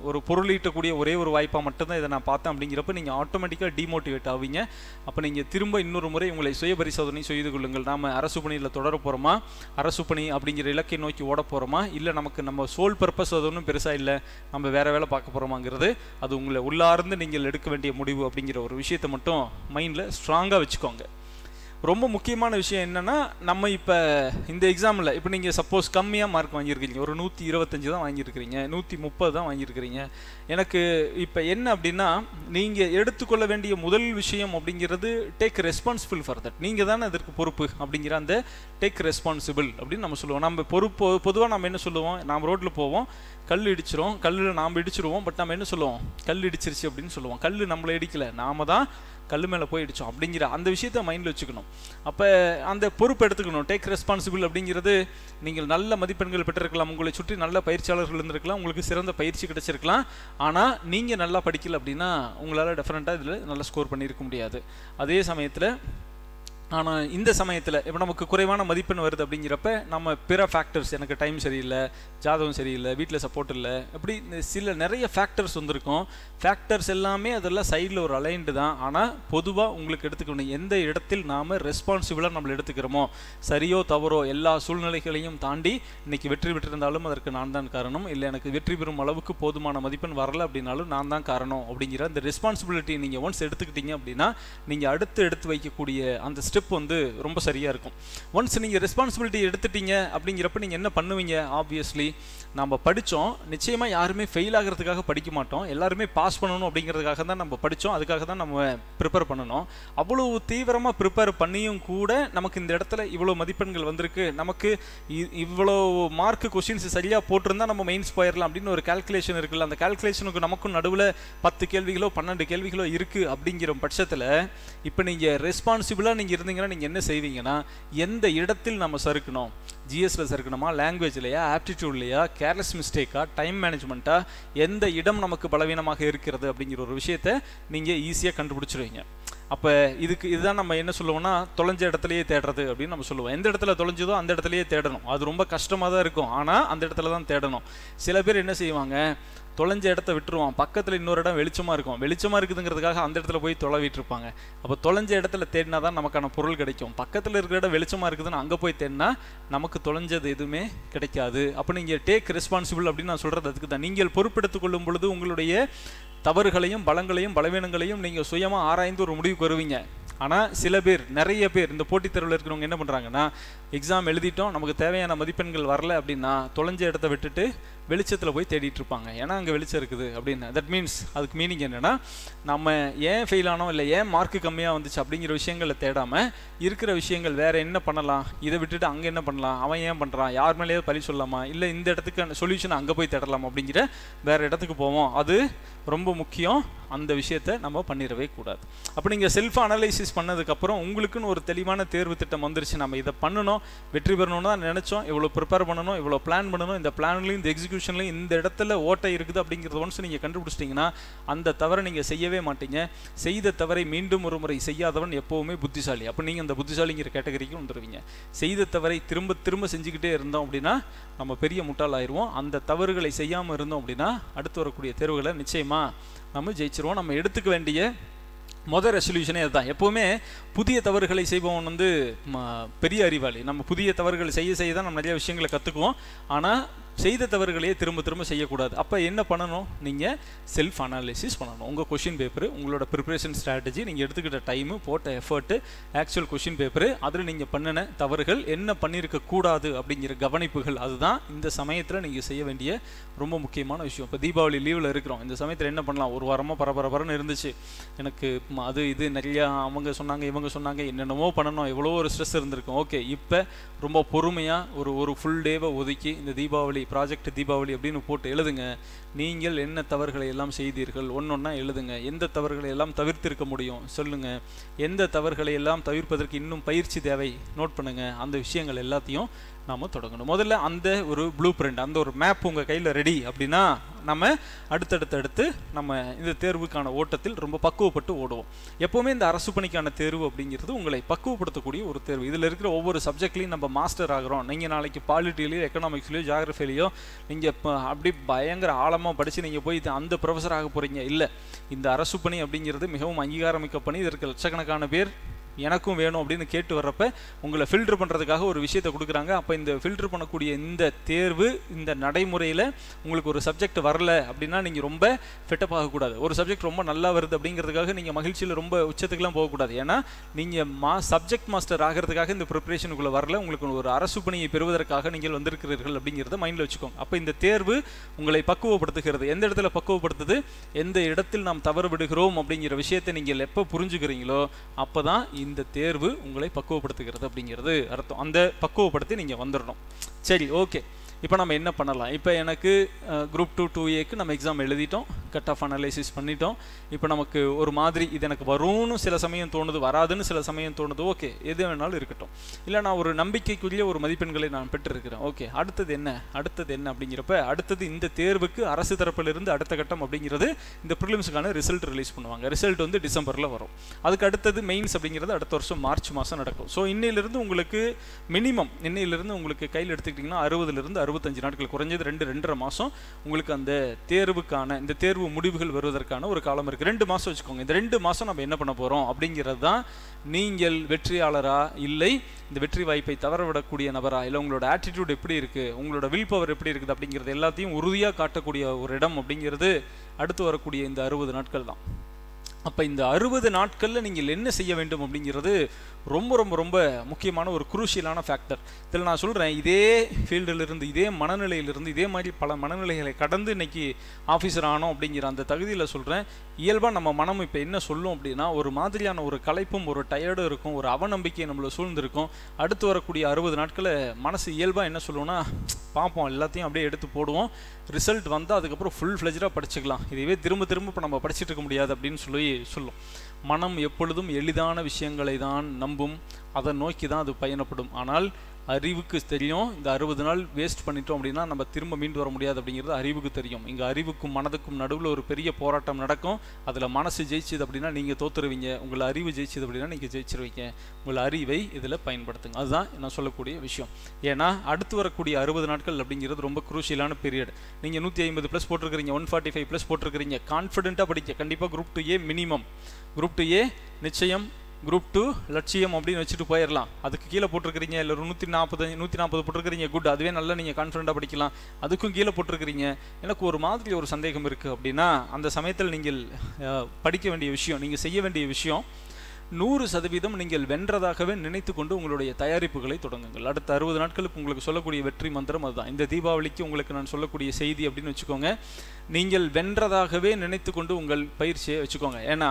ஒரு பொருளீட்டக்கூடிய ஒரே ஒரு வாய்ப்பாக மட்டும்தான் இதை நான் பார்த்தேன் அப்படிங்கிறப்ப நீங்கள் ஆட்டோமேட்டிக்காக டிமோட்டிவேட் ஆவீங்க. அப்போ நீங்கள் திரும்ப இன்னொரு முறை உங்களை சுய பரிசோதனை செய்து கொள்ளுங்கள். நாம் அரசு பணியில் தொடர போகிறோமா, அரசு பணி அப்படிங்கிற இலக்கை நோக்கி ஓட போகிறோமா, இல்லை நமக்கு நம்ம சோல் பர்பஸ் அது ஒன்றும் பெருசாக இல்லை, நம்ம வேறு வேலை பார்க்க போகிறோமாங்கிறது அது உங்களை உள்ளார்ந்து நீங்கள் எடுக்க வேண்டிய முடிவு அப்படிங்கிற ஒரு விஷயத்தை மட்டும் மைண்டில் ஸ்ட்ராங்காக வச்சுக்கோங்க. ரொம்ப முக்கியமான விஷயம் என்னென்னா, நம்ம இப்போ இந்த எக்ஸாமில் இப்போ நீங்கள் சப்போஸ் கம்மியாக மார்க் வாங்கியிருக்கீங்க, ஒரு 125 தான் வாங்கியிருக்கிறீங்க, 130 தான் வாங்கியிருக்கிறீங்க. எனக்கு இப்போ என்ன அப்படின்னா, நீங்கள் எடுத்துக்கொள்ள வேண்டிய முதல் விஷயம் அப்படிங்கிறது டேக் ரெஸ்பான்சிபிள் ஃபார் தட். நீங்கள் தானே அதற்கு பொறுப்பு அப்படிங்கிற அந்த டேக் ரெஸ்பான்சிபிள் அப்படின்னு நம்ம சொல்லுவோம். நம்ம பொதுவாக நம்ம என்ன சொல்லுவோம், நாம் ரோட்டில் போவோம், கல் இடிச்சிரும், கல்லில் நாம் இடிச்சிருவோம், பட் நம்ம என்ன சொல்லுவோம், கல் இடிச்சிருச்சு அப்படின்னு சொல்லுவோம். கல் நம்மளை இடிக்கலை, நாம தான் கல் மேலே போய் இடிச்சோம் அப்படிங்கிற அந்த விஷயத்தை மைண்டில் வச்சுக்கணும். அப்போ அந்த பொறுப்பு எடுத்துக்கணும். டேக் ரெஸ்பான்சிபிள் அப்படிங்கிறது, நீங்கள் நல்ல மதிப்பெண்கள் பெற்றிருக்கலாம், உங்களை சுற்றி நல்ல பயிற்சியாளர்கள் இருந்திருக்கலாம், உங்களுக்கு சிறந்த பயிற்சி கிடைச்சிருக்கலாம், ஆனால் நீங்கள் நல்லா படிக்கல அப்படின்னா உங்களால் டெஃபினட்டாக இதில் நல்லா ஸ்கோர் பண்ணியிருக்க முடியாது. அதே சமயத்தில் ஆனால் இந்த சமயத்தில் இப்போ நமக்கு குறைவான மதிப்பெண் வருது அப்படிங்கிறப்ப நம்ம பிற ஃபேக்டர்ஸ், எனக்கு டைம் சரியில்லை, ஜாதகம் சரியில்லை, வீட்டில் சப்போர்ட் இல்லை, அப்படி நிறைய ஃபேக்டர்ஸ் வந்திருக்கும். ஃபேக்டர்ஸ் எல்லாமே அதெல்லாம் சைடில் ஒரு அலைன்டு தான். ஆனால் பொதுவாக உங்களுக்கு எடுத்துக்கணும், எந்த இடத்தில் நாம் ரெஸ்பான்சிபிளாக நம்மளை எடுத்துக்கிறோமோ, சரியோ தவறோ எல்லா சூழ்நிலைகளையும் தாண்டி இன்றைக்கி வெற்றி பெற்றிருந்தாலும் அதற்கு நான் தான் காரணம், இல்லை எனக்கு வெற்றி பெறும் அளவுக்கு போதுமான மதிப்பெண் வரலை அப்படின்னாலும் நான் தான் காரணம் அப்படிங்கிற அந்த ரெஸ்பான்சிபிலிட்டி நீங்கள் ஒன்ஸ் எடுத்துக்கிட்டீங்க அப்படின்னா நீங்கள் எடுத்து வைக்கக்கூடிய அந்த ஸ்டெப் வந்து ரொம்ப சரியா இருக்கும். ஒன்ஸ் நீங்க ரெஸ்பான்சிபிலிட்டி எடுத்துட்டீங்க அப்படிங்கிறப்ப நீங்க என்ன பண்ணுவீங்க, ஆப்வியஸ்லி நம்ம படித்தோம், நிச்சயமா யாருமே ஃபெயில் ஆகிறதுக்காக படிக்க மாட்டோம், எல்லாருமே பாஸ் பண்ணணும் அப்படிங்கிறதுக்காக தான் நம்ம படித்தோம், அதுக்காக தான் நம்ம ப்ரிப்பேர் பண்ணணும். அவ்வளவு தீவிரமாக ப்ரிப்பேர் பண்ணியும் கூட நமக்கு இந்த இடத்துல இவ்வளோ மதிப்பெண்கள் வந்திருக்கு, நமக்கு இவ்வளோ மார்க் கொஸ்டின்ஸ் சரியாக போட்டிருந்தா நம்ம மெயின்ஸ் போயிடலாம் அப்படின்னு ஒரு கால்குலேஷன் இருக்குல்ல, அந்த கால்குலேஷனுக்கு நமக்கும் நடுவில் 10 கேள்விகளோ 12 கேள்விகளோ இருக்குது அப்படிங்கிற பட்சத்தில் இப்போ நீங்கள் ரெஸ்பான்சிபிளாக நீங்கள் இருந்தீங்கன்னா நீங்கள் என்ன செய்வீங்கன்னா, எந்த இடத்தில் நம்ம சறுக்கணும், ஜிஎஸ்ல சறுக்கணுமா, லாங்குவேஜ்லையா, ஆப்டிடியூட்லையா, கேர்லெஸ் மிஸ்டேக்கா, டைம் மேனேஜ்மெண்ட்டா, எந்த இடம் நமக்கு பலவீனமாக இருக்கிறது அப்படிங்கிற ஒரு விஷயத்தை நீங்கள் ஈஸியாக கண்டுபிடிச்சிருவீங்க. அப்போ இதுதான் நம்ம என்ன சொல்லுவோம்னா, தொலைஞ்ச இடத்துலையே தேடுறது அப்படின்னு நம்ம சொல்லுவோம். எந்த இடத்துல தொலைஞ்சதோ அந்த இடத்துலையே தேடணும். அது ரொம்ப கஷ்டமாக தான் இருக்கும், ஆனால் அந்த இடத்துல தான் தேடணும். சில பேர் என்ன செய்வாங்க, தொலைஞ்ச இடத்த விட்டுருவான், பக்கத்தில் இன்னொரு இடம் வெளிச்சமாக இருக்கும், வெளிச்சமாக இருக்குதுங்கிறதுக்காக அந்த இடத்துல போய் தொலைவிட்டு இருப்பாங்க. அப்போ தொலைஞ்ச இடத்துல தேடினா தான் நமக்கான பொருள் கிடைக்கும். பக்கத்தில் இருக்கிற இடம் வெளிச்சமாக இருக்குதுன்னு அங்கே போய் தேடினா நமக்கு தொலைஞ்சது எதுவுமே கிடைக்காது. அப்போ நீங்கள் டேக் ரெஸ்பான்சிபிள் அப்படின்னு நான் சொல்கிறது அதுக்கு தான். நீங்கள் பொறுப்பெடுத்துக் கொள்ளும் பொழுது உங்களுடைய தவறுகளையும் பலங்களையும் பலவீனங்களையும் நீங்கள் சுயமாக ஆராய்ந்து ஒரு முடிவுக்கு வருவீங்க. ஆனால் சில பேர், நிறைய பேர் இந்த போட்டித் தேர்வில் இருக்கிறவங்க என்ன பண்ணுறாங்கன்னா, எக்ஸாம் எழுதிட்டோம், நமக்கு தேவையான மதிப்பெண்கள் வரல அப்படின்னா தொலைஞ்ச இடத்த விட்டுட்டு வெளிச்சத்தில் போய் தேடிட்டு இருப்பாங்க. ஏன்னா அங்கே வெளிச்சம் இருக்குது அப்படின்னு. தட் மீன்ஸ் அதுக்கு மீனிங் என்னென்னா, நம்ம ஏன் ஃபெயில் ஆனோம், இல்லை ஏன் மார்க்கு கம்மியாக வந்துச்சு அப்படிங்கிற விஷயங்களை தேடாமல் இருக்கிற விஷயங்கள் வேறு என்ன பண்ணலாம், இதை விட்டுட்டு அங்கே என்ன பண்ணலாம், அவன் ஏன் பண்ணுறான், யார் மேலேயே பழி சொல்லலாமா, இல்லை இந்த இடத்துக்கு சொல்யூஷன் அங்கே போய் தேடலாம் அப்படிங்கிற வேறு இடத்துக்கு போவோம். அது ரொம்ப முக்கியம். அந்த விஷயத்தை நம்ம பண்ணிடவே கூடாது. அப்போ நீங்கள் செல்ஃப் அனலைசிஸ் பண்ணதுக்கப்புறம் உங்களுக்குன்னு ஒரு தெளிவான தேர்வு திட்டம் வந்துருச்சு, நம்ம இதை பண்ணணும், வெற்றி பெறணும்னு தான் நினச்சோம், இவ்வளோ ப்ரிப்பேர் பண்ணணும், இவ்வளோ பிளான் பண்ணணும், இந்த பிளான்லையும் இந்த எக்ஸிக்யூஷன்லையும் இந்த இடத்துல ஓட்டை இருக்குது அப்படிங்கிறது ஒன்ஸ் நீங்கள் கண்டுபிடிச்சிட்டிங்கன்னா அந்த தவறை நீங்கள் செய்யவே மாட்டீங்க. செய்த தவறை மீண்டும் ஒரு முறை செய்யாதவன் எப்போவுமே புத்திசாலி. அப்போ நீங்கள் அந்த புத்திசாலிங்கிற கேட்டகரிக்கு வந்துடுவீங்க. செய்த தவறை திரும்ப திரும்ப செஞ்சுக்கிட்டே இருந்தோம் அப்படின்னா நம்ம பெரிய முட்டாளாயிருவோம். அந்த தவறுகளை செய்யாமல் இருந்தோம் அப்படின்னா அடுத்து வரக்கூடிய தேர்வுகளை நிச்சயமாக நம்ம ஜெயிச்சிருவோம். நம்ம எடுத்துக்க வேண்டிய மொதல் ரெசல்யூஷனே அதுதான். எப்போவுமே புதிய தவறுகளை செய்பவன் வந்து பெரிய அறிவாளி. நம்ம புதிய தவறுகளை செய்ய தான் நம்ம நிறைய விஷயங்களை கற்றுக்குவோம். ஆனால் செய்த தவறுகளையே திரும்ப திரும்ப செய்யக்கூடாது. அப்போ என்ன பண்ணணும், நீங்கள் செல்ஃப் அனாலிசிஸ் பண்ணணும். உங்கள் கொஷின் பேப்பரு, உங்களோட ப்ரிப்பரேஷன் ஸ்ட்ராட்டஜி, நீங்கள் எடுத்துக்கிட்ட டைமு, போட்ட எஃபர்ட்டு, ஆக்சுவல் கொஷின் பேப்பரு, அதில் நீங்கள் பண்ணின தவறுகள், என்ன பண்ணியிருக்கக்கூடாது அப்படிங்கிற கவனிப்புகள், அதுதான் இந்த சமயத்தில் நீங்கள் செய்ய வேண்டிய ரொம்ப முக்கியமான விஷயம். இப்போ தீபாவளி லீவில் இருக்கிறோம், இந்த சமயத்தில் என்ன பண்ணலாம், ஒரு வாரமாக பரபரன்னு இருந்துச்சு, எனக்கு அது இது நிறையா அவங்க சொன்னாங்க இவங்க சொன்னாங்க, என்னென்னமோ பண்ணணும், எவ்வளோ ஒரு ஸ்ட்ரெஸ் இருந்திருக்கும். ஓகே, இப்போ ரொம்ப பொறுமையாக ஒரு ஃபுல் டேவை ஒதுக்கி இந்த தீபாவளி ப்ராஜெக்ட் தீபாவளி அப்படின்னு போட்டு எழுதுங்க. நீங்கள் என்ன தவறுகளை எல்லாம் செய்தீர்கள் ஒன்றொன்னா எழுதுங்க. எந்த தவறுகளை எல்லாம் தவிர்த்திருக்க முடியும் சொல்லுங்கள். எந்த தவறுகளை எல்லாம் தவிர்ப்பதற்கு இன்னும் பயிற்சி தேவை நோட் பண்ணுங்கள். அந்த விஷயங்கள் எல்லாத்தையும் நாம் தொடங்கணும். முதல்ல அந்த ஒரு ப்ளூ பிரிண்ட், அந்த ஒரு மேப் உங்கள் கையில் ரெடி அப்படின்னா நம்ம அடுத்தடுத்து நம்ம இந்த தேர்வுக்கான ஓட்டத்தில் ரொம்ப பக்குவப்பட்டு ஓடுவோம். எப்போவுமே இந்த அரசு பணிக்கான தேர்வு அப்படிங்கிறது உங்களை பக்குவப்படுத்தக்கூடிய ஒரு தேர்வு. இதில் இருக்கிற ஒவ்வொரு சப்ஜெக்ட்லையும் நம்ம மாஸ்டர் ஆகிறோம். நீங்கள் நாளைக்கு பாலிட்டிலையோ எக்கனாமிக்ஸ்லையோ ஜியாகிரஃபிலையோ நீங்கள் இப்போ அப்படி பயங்கர ஆழமாக படித்து நீங்கள் போய் அந்த ப்ரொஃபஸர் ஆக போகிறீங்க இல்லை. இந்த அரசு பணி அப்படிங்கிறது மிகவும் அங்கீகாரமிக்க பணி. இதற்கு லட்சக்கணக்கான பேர் எனக்கும் வேணும் அப்படின்னு கேட்டு வர்றப்ப உங்களை ஃபில்டர் பண்ணுறதுக்காக ஒரு விஷயத்தை கொடுக்குறாங்க. அப்போ இந்த ஃபில்டர் பண்ணக்கூடிய இந்த தேர்வு, இந்த நடைமுறையில் உங்களுக்கு ஒரு சப்ஜெக்ட் வரல அப்படின்னா நீங்கள் ரொம்ப ஃபிட்டப் ஆகக்கூடாது. ஒரு சப்ஜெக்ட் ரொம்ப நல்லா வருது அப்படிங்கிறதுக்காக நீங்கள் மகிழ்ச்சியில் ரொம்ப உச்சத்துக்குலாம் போகக்கூடாது. ஏன்னா நீங்கள் சப்ஜெக்ட் மாஸ்டர் ஆகிறதுக்காக இந்த ப்ரிப்பரேஷனுக்குள்ளே வரல, உங்களுக்கு ஒரு அரசு பணியை பெறுவதற்காக நீங்கள் வந்திருக்கிறீர்கள் அப்படிங்கிறத மைண்டில் வச்சுக்கோங்க. அப்போ இந்த தேர்வு உங்களை பக்குவப்படுத்துகிறது. எந்த இடத்துல பக்குவப்படுத்துது, எந்த இடத்தில் நாம் தவறு விடுகிறோம் அப்படிங்கிற விஷயத்தை நீங்கள் எப்போ புரிஞ்சுக்கிறீங்களோ அப்போ தான் இந்த தேர்வு உங்களை பக்குவப்படுத்துகிறது அப்படிங்கிறது அர்த்தம். அந்த பக்குவப்படுத்தி நீங்கள் வந்துடணும். சரி, ஓகே. இப்போ நம்ம என்ன பண்ணலாம்? இப்போ எனக்கு குரூப் 2 2Aக்கு நம்ம எக்ஸாம் எழுதிட்டோம், கட் ஆஃப் அனலைசிஸ் பண்ணிட்டோம். இப்போ நமக்கு ஒரு மாதிரி இது எனக்கு வரும்னு சில சமயம் தோணுது, வராதுன்னு சில சமயம் தோணுது. ஓகே, எது வேணாலும் இருக்கட்டும். இல்லை நான் ஒரு நம்பிக்கைக்குரிய ஒரு மதிப்பெண்களை நான் பெற்றிருக்கிறேன். ஓகே, அடுத்தது என்ன அப்படிங்கிறப்ப அடுத்தது இந்த தேர்வுக்கு அரசு தரப்பிலிருந்து அடுத்த கட்டம் அப்படிங்கிறது இந்த ப்ரிலிம்ஸுக்கான ரிசல்ட் ரிலீஸ் பண்ணுவாங்க. ரிசல்ட் வந்து டிசம்பரில் வரும். அதுக்கு அடுத்தது மெயின்ஸ் அப்படிங்கிறது அடுத்த வருஷம் மார்ச் மாதம் நடக்கும். ஸோ இன்னையிலிருந்து உங்களுக்கு மினிமம் உங்களுக்கு கையில் எடுத்துக்கிட்டிங்கன்னா 60 65 நாட்கள், குறைஞ்சது 2-2.5 மாதம் உங்களுக்கு அந்த தேர்வுக்கான இந்த தேர்வு முடிவுகள் வருவதற்கான ஒரு காலம் இருக்குது. 2 மாதம் வச்சுக்கோங்க. இந்த 2 மாதம் நம்ம என்ன பண்ண போகிறோம் அப்படிங்கிறது தான் நீங்கள் வெற்றியாளரா இல்லை இந்த வெற்றி வாய்ப்பை தவறவிடக்கூடிய நபரா, இல்லை உங்களோட ஆட்டிடியூட் எப்படி இருக்குது, உங்களோட வில் பவர் எப்படி இருக்குது அப்படிங்கிறது எல்லாத்தையும் உறுதியாக காட்டக்கூடிய ஒரு இடம் அப்படிங்கிறது அடுத்து வரக்கூடிய இந்த 60 நாட்கள் தான். அப்போ இந்த 60 நாட்களில் நீங்கள் என்ன செய்ய வேண்டும் அப்படிங்கிறது ரொம்ப ரொம்ப ரொம்ப முக்கியமான ஒரு குரூஷியலான ஃபேக்டர். இதில் நான் சொல்கிறேன், இதே ஃபீல்டிலிருந்து, இதே மனநிலையிலிருந்து, இதே மாதிரி பல மனநிலைகளை கடந்து இன்னைக்கு ஆஃபீஸர் ஆனோம் அப்படிங்கிற அந்த தகுதியில் சொல்கிறேன். இயல்பாக நம்ம மனம் இப்போ என்ன சொல்லும் அப்படின்னா, ஒரு மாதிரியான ஒரு களைப்பும் ஒரு டயர்டும் இருக்கும், ஒரு அவநம்பிக்கை நம்மளை சூழ்ந்திருக்கும். அடுத்து வரக்கூடிய 60 நாட்களை மனசு இயல்பாக என்ன சொல்லுவோம்னா, பார்ப்போம் எல்லாத்தையும் அப்படியே எடுத்து போடுவோம், ரிசல்ட் வந்தால் அதுக்கப்புறம் ஃபுல் ஃப்ளெஜ்டாக படிச்சுக்கலாம், இதுவே திரும்ப இப்போ நம்ம படிச்சுட்டு இருக்க முடியாது அப்படின்னு சொல்லும். மனம் எப்பொழுதும் எளிதான விஷயங்களை தான் நம்பும், அதை நோக்கி தான் அது பயணப்படும். ஆனால் அறிவுக்கு தெரியும், இந்த 60 நாள் வேஸ்ட் பண்ணிட்டோம் அப்படின்னா நம்ம திரும்ப மீண்டு வர முடியாது அப்படிங்கிறது அறிவுக்கு தெரியும். இங்கே அறிவுக்கும் மனதுக்கும் நடுவில் ஒரு பெரிய போராட்டம் நடக்கும். அதில் மனசு ஜெயிச்சுது அப்படின்னா நீங்கள் தோற்றுருவீங்க, உங்களை அறிவு ஜெயிச்சுது அப்படின்னா நீங்கள் ஜெயிச்சிருவீங்க. உங்கள் அறிவை இதில் பயன்படுத்துங்க, அதுதான் நான் சொல்லக்கூடிய விஷயம். ஏன்னா அடுத்து வரக்கூடிய 60 நாட்கள் அப்படிங்கிறது ரொம்ப குரூஷியலான பீரியட். நீங்கள் 150+ போட்டிருக்கிறீங்க, 145+ போட்டிருக்கிறீங்க, கான்ஃபிடென்ட்டாக படிக்க. கண்டிப்பாக group 2A minimum, group 2A நிச்சயம், குரூப் 2 லட்சியம் அப்படின்னு வச்சுட்டு போயிடலாம். அதுக்கு கீழே போட்டிருக்கிறீங்க, இல்லை 140 போட்டிருக்கிறீங்க, குட், அதுவே நல்லா நீங்கள் கான்ஃபிடென்ட்டாக படிக்கலாம். அதுக்கும் கீழே போட்டிருக்கிறீங்க, எனக்கு ஒரு மாதிரி ஒரு சந்தேகம் இருக்குது அப்படின்னா அந்த சமயத்தில் நீங்கள் படிக்க வேண்டிய விஷயம், நீங்கள் செய்ய வேண்டிய விஷயம், 100% நீங்கள் வென்றதாகவே நினைத்து கொண்டு உங்களுடைய தயாரிப்புகளை தொடங்குங்கள். அடுத்த 60 நாட்களுக்கு உங்களுக்கு சொல்லக்கூடிய வெற்றி மந்திரம் அதுதான். இந்த தீபாவளிக்கு உங்களுக்கு நான் சொல்லக்கூடிய செய்தி அப்படின்னு வச்சுக்கோங்க, நீங்கள் வென்றதாகவே நினைத்து கொண்டு உங்கள் பயிற்சியை வச்சுக்கோங்க. ஏன்னா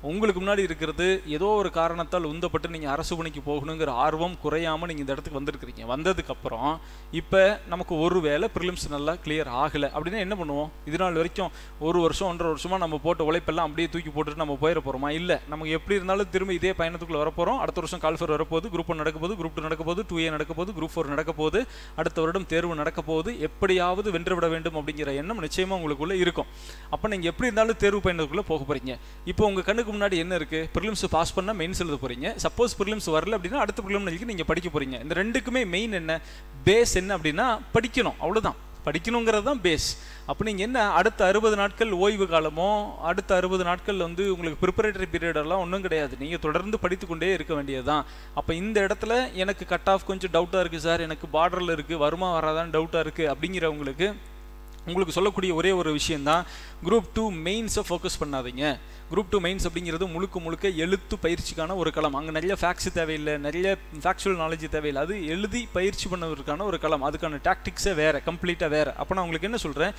உங்களுக்கு முன்னாடி இருக்கிறது ஏதோ ஒரு காரணத்தால் உந்தப்பட்டு நீங்கள் அரசு பணிக்கு போகணுங்கிற ஆர்வம் குறையாமல் நீங்கள் இந்த இடத்துக்கு வந்திருக்கிறீங்க. வந்ததுக்கப்புறம் இப்போ நமக்கு ஒரு வேளை ப்ரிலிம்ஸ் நல்லா கிளியர் ஆகலை அப்படின்னா என்ன பண்ணுவோம்? இது நாள் வரைக்கும் 1 வருஷம் 1.5 வருஷமாக நம்ம போட்ட உழைப்பெல்லாம் அப்படியே தூக்கி போட்டுட்டு நம்ம போயிட போகிறோமா? இல்லை, நமக்கு எப்படி இருந்தாலும் திரும்ப இதே பயணத்துக்குள்ளே வரப்போகிறோம். அடுத்த வருஷம் கால்ஃபர் வரப்போகுது, குரூப் 1 நடக்க போகுது, குரூப் 2 நடக்க போகுது, 2A நடக்க போகுது, குரூப் 4 நடக்க போகுது, அடுத்த வருடம் தேர்வு நடக்க போகுது. எப்படியாவது வென்றுவிட வேண்டும் அப்படிங்கிற எண்ணம் நிச்சயமாக உங்களுக்குள்ளே இருக்கும். அப்போ நீங்கள் எப்படி இருந்தாலும் தேர்வு பயணத்துக்குள்ளே போக போகிறீங்க. இப்போ உங்கள் கண்ணுக்கு முன்னாடி என்ன இருக்கு? ப்ரிலிம்ஸ் பாஸ் பண்ணா மெயின்ஸ் எழுத போறீங்க. சப்போஸ் ப்ரிலிம்ஸ் வரல அப்படின்னா அடுத்த ப்ரிலிமினரிக்கு நீங்க படிக்க போறீங்க. இந்த ரெண்டுக்குமே மெயின் என்ன, பேஸ் என்ன அப்படின்னா படிக்கணும், அவ்வளவுதான். படிக்கணுங்கிறது தான் பேஸ். அப்போ நீங்கள் என்ன அடுத்த 60 நாட்கள் ஓய்வு காலமோ அடுத்த 60 நாட்கள் வந்து உங்களுக்கு ப்ரிப்பரேட்டரி பீரியடெல்லாம் ஒன்றும் கிடையாது. நீங்கள் தொடர்ந்து படித்து கொண்டே இருக்க வேண்டியது தான். அப்போ இந்த இடத்துல எனக்கு கட் ஆஃப் கொஞ்சம் டவுட்டாக இருக்குது சார், எனக்கு பார்டரில் இருக்குது, வருமா வராதான்னு டவுட்டாக இருக்குது அப்படிங்கிறவங்களுக்கு உங்களுக்கு சொல்லக்கூடிய ஒரே ஒரு விஷயந்தான், குரூப் 2 மெயின்ஸை ஃபோக்கஸ் பண்ணாதீங்க. குரூப் 2 மெயின்ஸ் அப்படிங்கிறது முழுக்க எழுத்து பயிற்சிக்கான ஒரு களம். அங்கே நிறைய ஃபேக்ட்ஸ் தேவையில்லை, நிறைய ஃபேக்சுவல் நாலேஜ் தேவையில்லை. அது எழுதி பயிற்சி பண்ணுவதற்கான ஒரு களம். அதுக்கான டாக்டிக்ஸே வேறு, கம்ப்ளீட்டாக வேறு. அப்போ நான் உங்களுக்கு என்ன சொல்கிறேன்,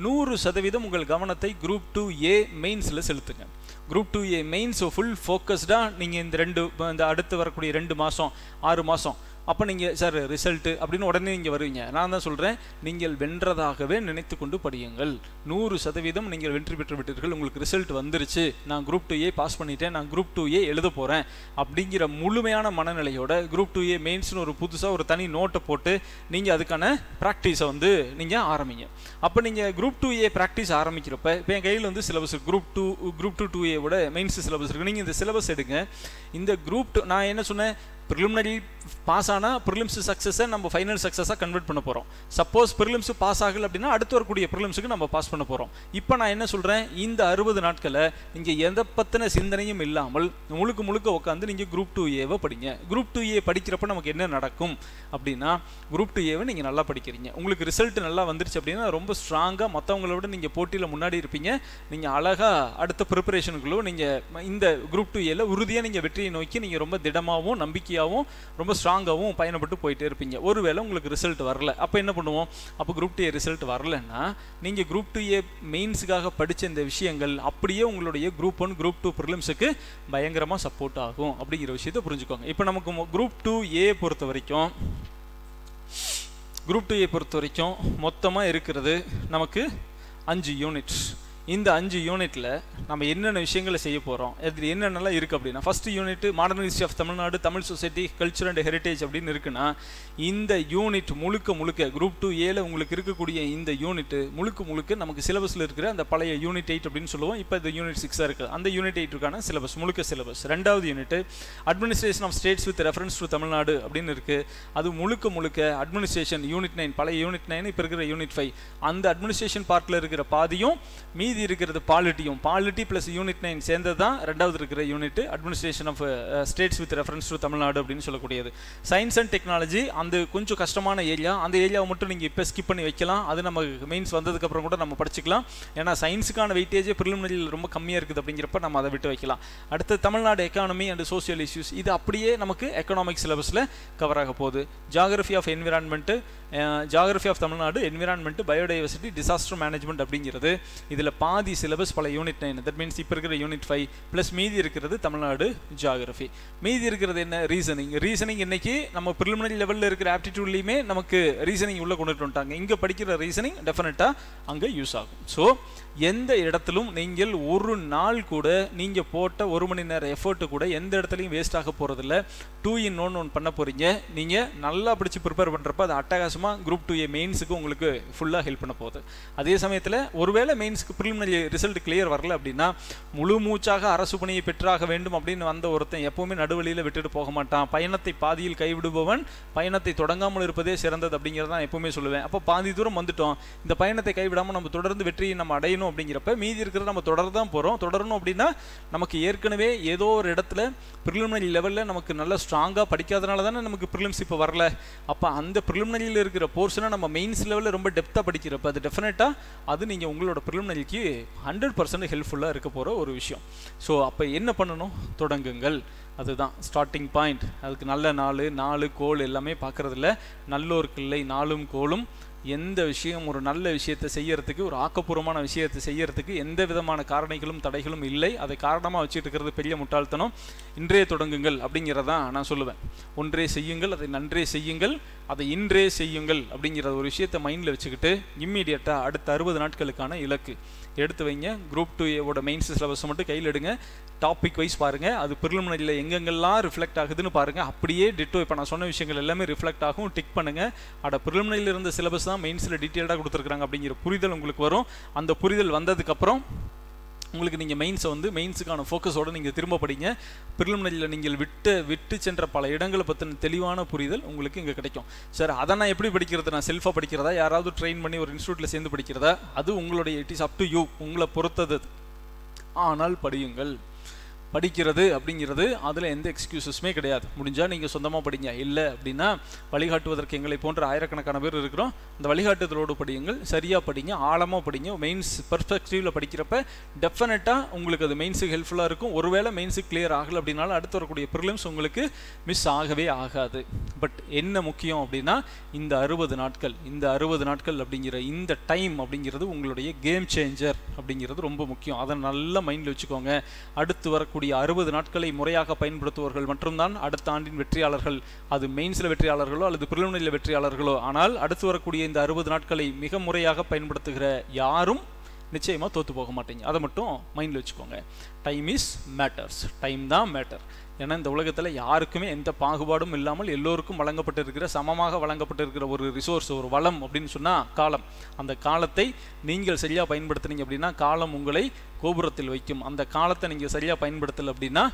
100% உங்கள் கவனத்தை குரூப் 2A மெயின்ஸில் செலுத்துங்க. குரூப் 2A மெயின்ஸ் ஃபுல் ஃபோக்கஸ்டாக நீங்கள் இந்த அடுத்து வரக்கூடிய 2 மாதம் 6 மாதம் அப்போ நீங்கள் சார் ரிசல்ட்டு அப்படின்னு உடனே நீங்கள் வருவீங்க. நான் தான் சொல்கிறேன், நீங்கள் வென்றதாகவே நினைத்து கொண்டு படியுங்கள். 100% நீங்கள் வெற்றி பெற்று விட்டீர்கள், உங்களுக்கு ரிசல்ட் வந்துருச்சு, நான் குரூப் 2A பாஸ் பண்ணிட்டேன், நான் குரூப் 2A எழுத போகிறேன் அப்படிங்கிற முழுமையான மனநிலையோட குரூப் 2A மெயின்ஸ்னு ஒரு புதுசாக ஒரு தனி நோட்டை போட்டு நீங்கள் அதுக்கான ப்ராக்டிஸை வந்து நீங்கள் ஆரம்பிங்க. அப்போ நீங்கள் குரூப் 2A ப்ராக்டிஸ் ஆரம்பிக்கிறப்ப இப்போ என் கையில் வந்து syllabus group 2A mains syllabus இருக்குது. நீங்கள் இந்த சிலபஸ் எடுங்க. இந்த குரூப் 2 நான் என்ன சொன்னேன், ப்ரிலிமினரி பாஸ் ஆனால் ப்ரிலிம்ஸ் சக்ஸஸை நம்ம ஃபைனல் சக்ஸஸாக கன்வெர்ட் பண்ண போகிறோம். சப்போஸ் ப்ரிலிம்ஸ் பாஸ் ஆகலை அப்படின்னா அடுத்து வரக்கூடிய ப்ரிலிம்ஸுக்கு நம்ம பாஸ் பண்ண போகிறோம். இப்போ நான் என்ன சொல்கிறேன், இந்த 60 நாட்களை நீங்கள் எதை பற்றின சிந்தனையும் இல்லாமல் முழுக்க உட்காந்து நீங்கள் குரூப் 2Aவை படிங்க. குரூப் 2A படிக்கிறப்ப நமக்கு என்ன நடக்கும் அப்படின்னா, குரூப் 2Aவை நீங்கள் நல்லா படிக்கிறீங்க, உங்களுக்கு ரிசல்ட் நல்லா வந்துருச்சு அப்படின்னா ரொம்ப ஸ்ட்ராங்காக மற்றவங்களோட நீங்கள் போட்டியில் முன்னாடி இருப்பீங்க. நீங்கள் அழகாக அடுத்த ப்ரிப்பரேஷனுக்குள்ளோ நீங்கள் இந்த குரூப் 2Aல உறுதியாக நீங்கள் வெற்றியை நோக்கி நீங்கள் ரொம்ப திடமாகவும் நம்பிக்கையாகவும் ரொம்ப ஸ்ட்ராங்காகவும் பயணப்பட்டு போயிட்டே இருப்பீங்க. ஒருவேளை உங்களுக்கு ரிசல்ட் வரல, அப்போ என்ன பண்ணுவோம், அப்போ குரூப் 2A ரிசல்ட் வரலன்னா நீங்கள் குரூப் 2A மெயின்ஸுக்காக படித்த இந்த விஷயங்கள் அப்படியே உங்களுடைய குரூப் 1 குரூப் 2 ப்ரிலிம்ஸுக்கு பயங்கரமாக சப்போர்ட் ஆகும் அப்படிங்கிற விஷயத்தை புரிஞ்சுக்கோங்க. இப்போ நமக்கு குரூப் 2A பொறுத்த வரைக்கும் மொத்தமாக இருக்கிறது நமக்கு 5 யூனிட்ஸ். இந்த 5 யூனிட்டில் நம்ம என்னென்ன விஷயங்களை செய்ய போகிறோம், அது என்னென்னலாம் இருக்குது அப்படின்னா, first unit modern history of Tamil Nadu, Tamil society, culture and heritage அப்படின்னு இருக்குன்னா, இந்த யூனிட் முழுக்க குரூப் 2Aல உங்களுக்கு இருக்கக்கூடிய இந்த யூனிட் முழுக்க நமக்கு சிலபஸில் இருக்கிற அந்த பழைய யூனிட் 8 அப்படின்னு சொல்லுவோம். இப்போ இந்த யூனிட் 6 இருக்குது. அந்த யூனிட் 8க்கான சிலபஸ் சிலபஸ். ரெண்டாவது unit administration of states with reference to Tamil Nadu அப்படின்னு இருக்குது. அது முழுக்க அட்மினிஸ்ட்ரேஷன் யூனிட் 9, பழைய யூனிட் 9, இப்போ இருக்கிற யூனிட் 5. அந்த அட்மினிஸ்ட்ரேஷன் பார்ட்டில் இருக்கிற பாதியும் மீதி இருக்கிறது பாலிட்டி ப்ளஸ் யூனிட் 9 சேர்ந்தது தான் ரெண்டாவது இருக்கிற unit administration of states with reference to Tamil Nadu அப்படின்னு சொல்லக்கூடியது. சயின்ஸ் அண்ட் டெக்னாலஜி அந்த கொஞ்சம் கஷ்டமான ஏரியா, அந்த ஏரியாவை மட்டும் நீங்கள் இப்போ ஸ்கிப் பண்ணி வைக்கலாம். அது நம்ம மெயின்ஸ் வந்ததுக்கப்புறம் கூட நம்ம படிச்சுக்கலாம். ஏன்னா சயின்ஸுக்கான வெயிட்டேஜே ப்ரிலிமினரியில் ரொம்ப கம்மியாக இருக்குது அப்படிங்கிறப்ப நம்ம அதை விட்டு வைக்கலாம். அடுத்து Tamil Nadu economy and social issues, இது அப்படியே நமக்கு எக்கனாமிக் சிலபஸில் கவர் ஆக போகுது. Geography of environment, geography of Tamil Nadu, environment, biodiversity, disaster management அப்படிங்கிறது இதில் பாதி சிலபஸ் பல யூனிட் 9. தட் மீன்ஸ் இப்போ இருக்கிற யூனிட் 5 ப்ளஸ் மீதி இருக்கிறது தமிழ்நாடு ஜியாகிரஃபி. மீதி இருக்கிறது என்ன, ரீசனிங் இன்னைக்கு நம்ம ப்ரிலிமினரி லெவலில் இருக்கிற ஆப்டிடியூட்லையுமே நமக்கு ரீசனிங் உள்ளே கொண்டுட்டு வந்துட்டாங்க. இங்கே படிக்கிற ரீசனிங் டெஃபினட்டாக அங்கே யூஸ் ஆகும். ஸோ எந்த இடத்திலும் நீங்கள் ஒரு நாள் கூட நீங்கள் போட்ட 1 மணி நேரம் எஃபர்ட்டு கூட எந்த இடத்துலையும் வேஸ்ட் ஆக போகிறதில்ல. 2-in-1 பண்ண போகிறீங்க. நீங்கள் நல்லா படித்து ப்ரிப்பேர் பண்ணுறப்ப அது அட்டகாசமாக குரூப் 2A மெயின்ஸுக்கு உங்களுக்கு ஃபுல்லாக ஹெல்ப் பண்ண போகுது. அதே சமயத்தில் ஒருவேளை மெயின்ஸுக்கு ப்ரிலிமினரி ரிசல்ட் கிளியர் வரல அப்படின்னா, முழு மூச்சாக அரசு பணியை பெற்றாக வேண்டும் அப்படின்னு வந்த ஒருத்தன் எப்போவுமே நடுவழியில் விட்டுட்டு போக மாட்டான். பயணத்தை பாதியில் கைவிடுபவன் பயணத்தை தொடங்காமல் இருப்பதே சிறந்தது அப்படிங்கிறத நான் எப்போவுமே சொல்லுவேன். அப்போ பாதி தூரம் வந்துட்டோம், இந்த பயணத்தை கைவிடாமல் நம்ம தொடர்ந்து வெற்றியை நம்ம அடையணும் அப்படிங்கிறப்ப மீதி இருக்கிறத நம்ம தொடரதான் போகிறோம். தொடரணும் அப்படின்னா நமக்கு ஏற்கனவே ஏதோ ஒரு இடத்துல ப்ரிலிமினரி லெவலில் நமக்கு நல்லா ஸ்ட்ராங்காக படிக்காதனால தானே நமக்கு ப்ரிலிம்ஸ் இப்போ வரல. அப்போ அந்த ப்ரிலிமினரியில் இருக்கிற போர்ஷனை நம்ம மெயின்ஸ் லெவலில் ரொம்ப டெப்த்தாக படிக்கிறப்ப அது டெஃபினட்டாக அது நீங்கள் உங்களோட ப்ரிலிமினரிக்கு 100% ஹெல்ப்ஃபுல்லாக இருக்க போகிற ஒரு விஷயம். ஸோ அப்போ என்ன பண்ணணும், தொடங்குங்கள். அதுதான் ஸ்டார்டிங் பாயிண்ட். அதுக்கு நல்ல நாலு கோல் எல்லாமே பார்க்குறதில்ல. நல்லோருக்கு இல்லை நாளும் கோலும். எந்த விஷயம் ஒரு நல்ல விஷயத்தை செய்யறதுக்கு, ஒரு ஆக்கப்பூர்வமான விஷயத்தை செய்யறதுக்கு எந்த விதமான காரணிகளும் தடைகளும் இல்லை. அதை காரணமாக வச்சுட்டு இருக்கிறது பெரிய முட்டாள்தனம். இன்றே தொடங்குங்கள் அப்படிங்கிறதான் நான் சொல்லுவேன். ஒன்றே செய்யுங்கள், அதை நன்றே செய்யுங்கள், அதை இன்றே செய்யுங்கள் அப்படிங்கிற ஒரு விஷயத்தை மைண்டில் வச்சுக்கிட்டு இம்மீடியட்டாக அடுத்த 60 நாட்களுக்கான இலக்கு எடுத்து வைங்க. குரூப் 2Aவோட மெயின்ஸ் சிலபஸ் மட்டும் கையில் எடுங்க. டாபிக் வைஸ் பாருங்கள், அது ப்ரிலிமினரியில் எங்கெங்கெல்லாம் ரிஃப்ளெக்ட் ஆகுதுன்னு பாருங்கள். அப்படியே டிட்டோ இப்போ நான் சொன்ன விஷயங்கள் எல்லாமே ரிஃப்ளெக்ட் ஆகும். டிக் பண்ணுங்கள். ப்ரிலிமினரியில் இருந்த சிலபஸ் தான் மெயின்ஸில் டீட்டெயில்டாக கொடுத்துருக்குறாங்க அப்படிங்கிற புரிதல் உங்களுக்கு வரும். அந்த புரிதல் வந்ததுக்கப்புறம் உங்களுக்கு நீங்கள் மெயின்ஸை வந்து மெயின்ஸுக்கான ஃபோக்கஸோடு நீங்கள் திரும்ப படிங்க. ப்ரிலிமினரியில் நீங்கள் விட்டு சென்ற பல இடங்களை பற்றின தெளிவான புரிதல் உங்களுக்கு இங்கே கிடைக்கும். சார் அதை நான் எப்படி படிக்கிறது? நான் செல்ஃபாக படிக்கிறதா, யாராவது ட்ரெயின் பண்ணி ஒரு இன்ஸ்டியூட்டில் சேர்ந்து படிக்கிறதா? அது உங்களுடைய, it is up to you, உங்களை பொறுத்தது. ஆனால் படியுங்கள். படிக்கிறது அப்படிங்கிறது அதில் எந்த எக்ஸ்கியூசஸுமே கிடையாது. முடிஞ்சால் நீங்கள் சொந்தமாக படிங்க, இல்லை அப்படின்னா வழிகாட்டுவதற்கு எங்களை போன்ற ஆயிரக்கணக்கான பேர் இருக்கிறோம். அந்த வழிகாட்டுதலோடு படியுங்கள், சரியாக படிங்க, ஆழமாக படிங்க. மெயின்ஸ் பர்ஸ்பெக்டிவில் படிக்கிறப்ப டெஃபினட்டாக உங்களுக்கு அது மெயின்ஸுக்கு ஹெல்ப்ஃபுல்லாக இருக்கும். ஒருவேளை மெயின்ஸுக்கு கிளியர் ஆகலை அப்படின்னாலும் அடுத்து வரக்கூடிய ப்ரிலிம்ஸ் உங்களுக்கு மிஸ் ஆகவே ஆகாது. பட் என்ன முக்கியம் அப்படின்னா இந்த 60 நாட்கள் அப்படிங்கிற இந்த டைம் அப்படிங்கிறது உங்களுடைய கேம் சேஞ்சர் அப்படிங்கிறது ரொம்ப முக்கியம். அதை நல்லா மைண்டில் வச்சுக்கோங்க. அடுத்து வரக்கூடிய 60 நாட்களை முறையாக பயன்படுத்துவர்கள் மட்டும்தான் அடுத்த ஆண்டின் வெற்றியாளர்கள். அது மெயின்ஸில் வெற்றியாளர்களோ அல்லது பிரிலிமினரியில் வெற்றியாளர்களோ. ஆனால் அடுத்து வரக்கூடிய இந்த 60 நாட்களை மிக முறையாக பயன்படுத்துகிற யாரும் நிச்சயமாக தோற்று போக மாட்டீங்க. அதை மட்டும் மைண்டில் வச்சுக்கோங்க. Time is matters. டைம் தான் மேட்டர். ஏன்னா இந்த உலகத்தில் யாருக்குமே எந்த பாகுபாடும் இல்லாமல் எல்லோருக்கும் வழங்கப்பட்டிருக்கிற, சமமாக வழங்கப்பட்டிருக்கிற ஒரு ரிசோர்ஸ், ஒரு வளம் அப்படின்னு சொன்னால் காலம். அந்த காலத்தை நீங்கள் சரியாக பயன்படுத்துனீங்க அப்படின்னா காலம் உங்களை கோபுரத்தில் வைக்கும். அந்த காலத்தை நீங்கள் சரியாக பயன்படுத்தலை அப்படின்னா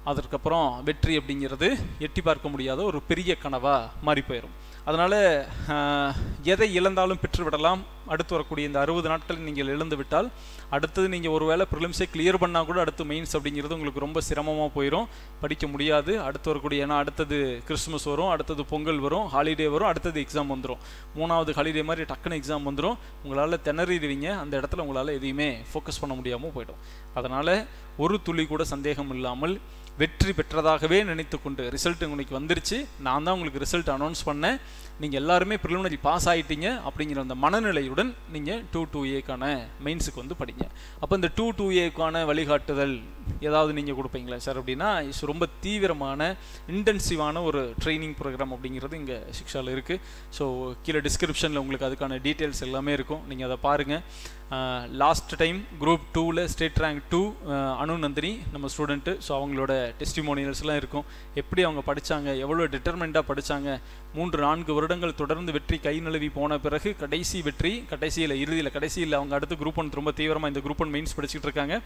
அதற்கப்புறம் வெற்றி அப்படிங்கிறது எட்டி பார்க்க முடியாத ஒரு பெரிய கனவாக மாறி போயிடும். அதனால் எதை இழந்தாலும் பெற்றுவிடலாம். அடுத்து வரக்கூடிய இந்த 60 நாட்கள் நீங்கள் இழந்து விட்டால் அடுத்தது நீங்கள் ஒருவேளை ப்ரிலிம்ஸை கிளியர் பண்ணால் கூட அடுத்து மெயின்ஸ் அப்படிங்கிறது உங்களுக்கு ரொம்ப சிரமமாக போயிடும், படிக்க முடியாது. அடுத்து வரக்கூடிய, ஏன்னா அடுத்தது கிறிஸ்மஸ் வரும், அடுத்தது பொங்கல் வரும், ஹாலிடே வரும், அடுத்தது எக்ஸாம் வந்துடும். 3வது ஹாலிடே மாதிரி டக்குன்னு எக்ஸாம் வந்துடும். உங்களால் திணறிடுவீங்க. அந்த இடத்துல உங்களால் எதையுமே ஃபோக்கஸ் பண்ண முடியாமல் போயிடும். அதனால் ஒரு துளி கூட சந்தேகம் இல்லாமல் வெற்றி பெற்றதாகவே நினைத்து கொண்டு, ரிசல்ட் உங்களுக்கு வந்துருச்சு, நான் தான் உங்களுக்கு ரிசல்ட் அனௌன்ஸ் பண்ணேன், நீங்கள் எல்லாருமே ப்ரிலிமினரி பாஸ் ஆகிட்டீங்க அப்படிங்கிற அந்த மனநிலையுடன் நீங்கள் 2-2A மெயின்ஸுக்கு வந்து படிங்க. அப்போ இந்த 2-2A வழிகாட்டுதல் ஏதாவது நீங்கள் கொடுப்பீங்களா சார் அப்படின்னா, ரொம்ப தீவிரமான இன்டென்சிவான ஒரு ட்ரைனிங் ப்ரோக்ராம் அப்படிங்கிறது இங்கே சிக்ஷாவில் இருக்குது. ஸோ கீழே டிஸ்கிரிப்ஷனில் உங்களுக்கு அதுக்கான டீட்டெயில்ஸ் எல்லாமே இருக்கும், நீங்கள் அதை பாருங்கள். லாஸ்ட் டைம் குரூப் 2ல் ஸ்டேட் ரேங்க் 2 அனுநந்தினி நம்ம ஸ்டூடெண்ட்டு. ஸோ அவங்களோட டெஸ்டிமோனியல்ஸ்லாம் இருக்கும், எப்படி அவங்க படித்தாங்க, எவ்வளோ டிட்டர்மெண்ட்டாக படித்தாங்க. 3-4 வருடங்கள் தொடர்ந்து வெற்றி கை நழுவி போன பிறகு கடைசி வெற்றி, கடைசியில் அவங்க அடுத்து குரூப் 1 ரொம்ப தீவிரமாக இந்த குரூப் 1 மெயின்ஸ் படிச்சுட்டு இருக்காங்க.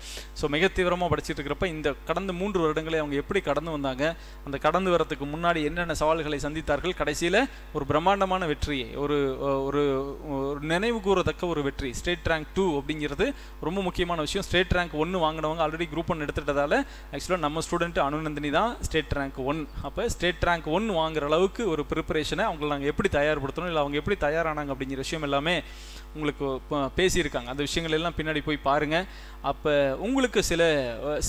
ஸோ மிக தீவிரமாக படிச்சுட்டு இருக்கிறப்ப இந்த கடந்த 3 வருடங்களை அவங்க எப்படி கடந்து வந்தாங்க, அந்த கடந்து வரத்துக்கு முன்னாடி என்னென்ன சவால்களை சந்தித்தார்கள், கடைசியில் ஒரு பிரம்மாண்டமான வெற்றியை, ஒரு நினைவு கூறத்தக்க ஒரு வெற்றி. ஸ்டேட் ரேங்க் 2 அப்படிங்கிறது ரொம்ப முக்கியமான விஷயம். ஸ்டேட் ரேங்க் 1 வாங்கினவங்க ஆல்ரெடி குரூப் 1 எடுத்துட்டதால ஆக்சுவலாக நம்ம ஸ்டூடெண்ட் அனுநந்தினி தான் ஸ்டேட் ரேங்க் 1. அப்போ ஸ்டேட் ரேங்க் 1 வாங்குற அளவுக்கு ஒரு ப்ரிப்பரேஷனை அவங்களை நாங்கள் எப்படி தயார்படுத்தணும், இல்லை அவங்க எப்படி தயாரானாங்க அப்படிங்கிற விஷயம் எல்லாமே உங்களுக்கு பேசியிருக்காங்க. அந்த விஷயங்கள் எல்லாம் பின்னாடி போய் பாருங்கள். அப்போ உங்களுக்கு சில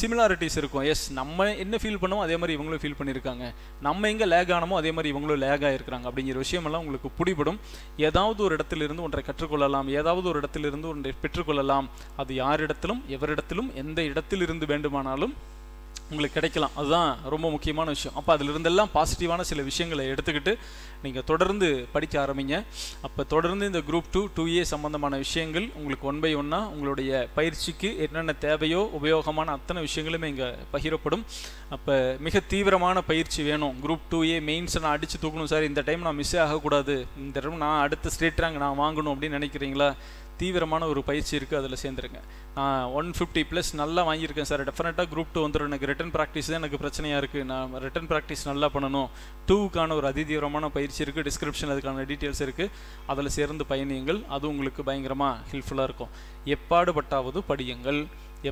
சிமிலாரிட்டிஸ் இருக்கும். எஸ், நம்ம என்ன ஃபீல் பண்ணோமோ அதே மாதிரி இவங்களும் ஃபீல் பண்ணியிருக்காங்க, நம்ம எங்கே லேக் ஆனமோ அதே மாதிரி இவங்களும் லேக் ஆகிருக்கிறாங்க அப்படிங்கிற விஷயமெல்லாம் உங்களுக்கு பிடிபடும். ஏதாவது ஒரு இடத்திலிருந்து ஒன்றை கற்றுக்கொள்ளலாம், ஏதாவது ஒரு இடத்திலிருந்து ஒன்றை பெற்றுக்கொள்ளலாம். அது யாரிடத்திலும் எவரிடத்திலும் எந்த இடத்திலிருந்து வேண்டுமானாலும் உங்களுக்கு கிடைக்கலாம். அதுதான் ரொம்ப முக்கியமான விஷயம். அப்போ அதிலிருந்தெல்லாம் பாசிட்டிவான சில விஷயங்களை எடுத்துக்கிட்டு நீங்கள் தொடர்ந்து படிக்க ஆரம்பிங்க. அப்போ தொடர்ந்து இந்த குரூப் 2-2A சம்பந்தமான விஷயங்கள் உங்களுக்கு 1 by 1 உங்களுடைய பயிற்சிக்கு என்னென்ன தேவையோ உபயோகமான அத்தனை விஷயங்களுமே இங்கே பகிரப்படும். அப்போ மிக தீவிரமான பயிற்சி வேணும். குரூப் 2A மெயின்ஸை நான் அடித்து தூக்கணும் சார், இந்த டைம் நான் மிஸ்ஸே ஆகக்கூடாது, இந்த டைம் நான் அடுத்த ஸ்டேட் ரேங்க் நான் வாங்கணும் அப்படின்னு நினைக்கிறீங்களா? தீவிரமான ஒரு பயிற்சி இருக்குது, அதில் சேர்ந்துருங்க. நான் 150+ நல்லா வாங்கியிருக்கேன் சார், டெஃபினட்டாக குரூப் 2 வந்துடும், எனக்கு ரிட்டன் ப்ராக்டிஸ் தான் எனக்கு பிரச்சனையாக இருக்குது, நான் ரிட்டன் ப்ராக்டிஸ் நல்லா பண்ணணும். 2க்கான ஒரு அதிதீவிரமான பயிற்சி இருக்குது, டிஸ்கிரிப்ஷன் அதுக்கான டீட்டெயில்ஸ் இருக்குது, அதில் சேர்ந்து பயணியுங்கள். அது உங்களுக்கு பயங்கரமாக ஹெல்ப்ஃபுல்லாக இருக்கும். எப்பாடுபட்டாவது படியுங்கள்,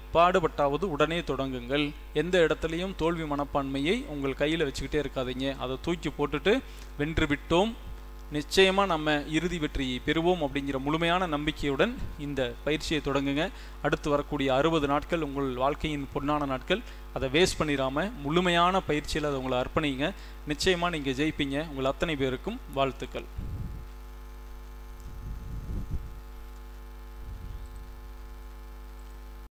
எப்பாடுபட்டாவது உடனே தொடங்குங்கள். எந்த இடத்துலையும் தோல்வி மனப்பான்மையை உங்கள் கையில் வச்சுக்கிட்டே இருக்காதீங்க. அதை தூக்கி போட்டுட்டு வென்று விட்டோம், நிச்சயமாக நம்ம இறுதி வெற்றியை பெறுவோம் அப்படிங்கிற முழுமையான நம்பிக்கையுடன் இந்த பயிற்சியை தொடங்குங்க. அடுத்து வரக்கூடிய 60 நாட்கள் உங்கள் வாழ்க்கையின் பொன்னான நாட்கள். அதை வேஸ்ட் பண்ணிடாமல் முழுமையான பயிற்சியில் அதை உங்களை அர்ப்பணிங்க. நிச்சயமாக நீங்கள் ஜெயிப்பீங்க. உங்கள் அத்தனை பேருக்கும் வாழ்த்துக்கள்.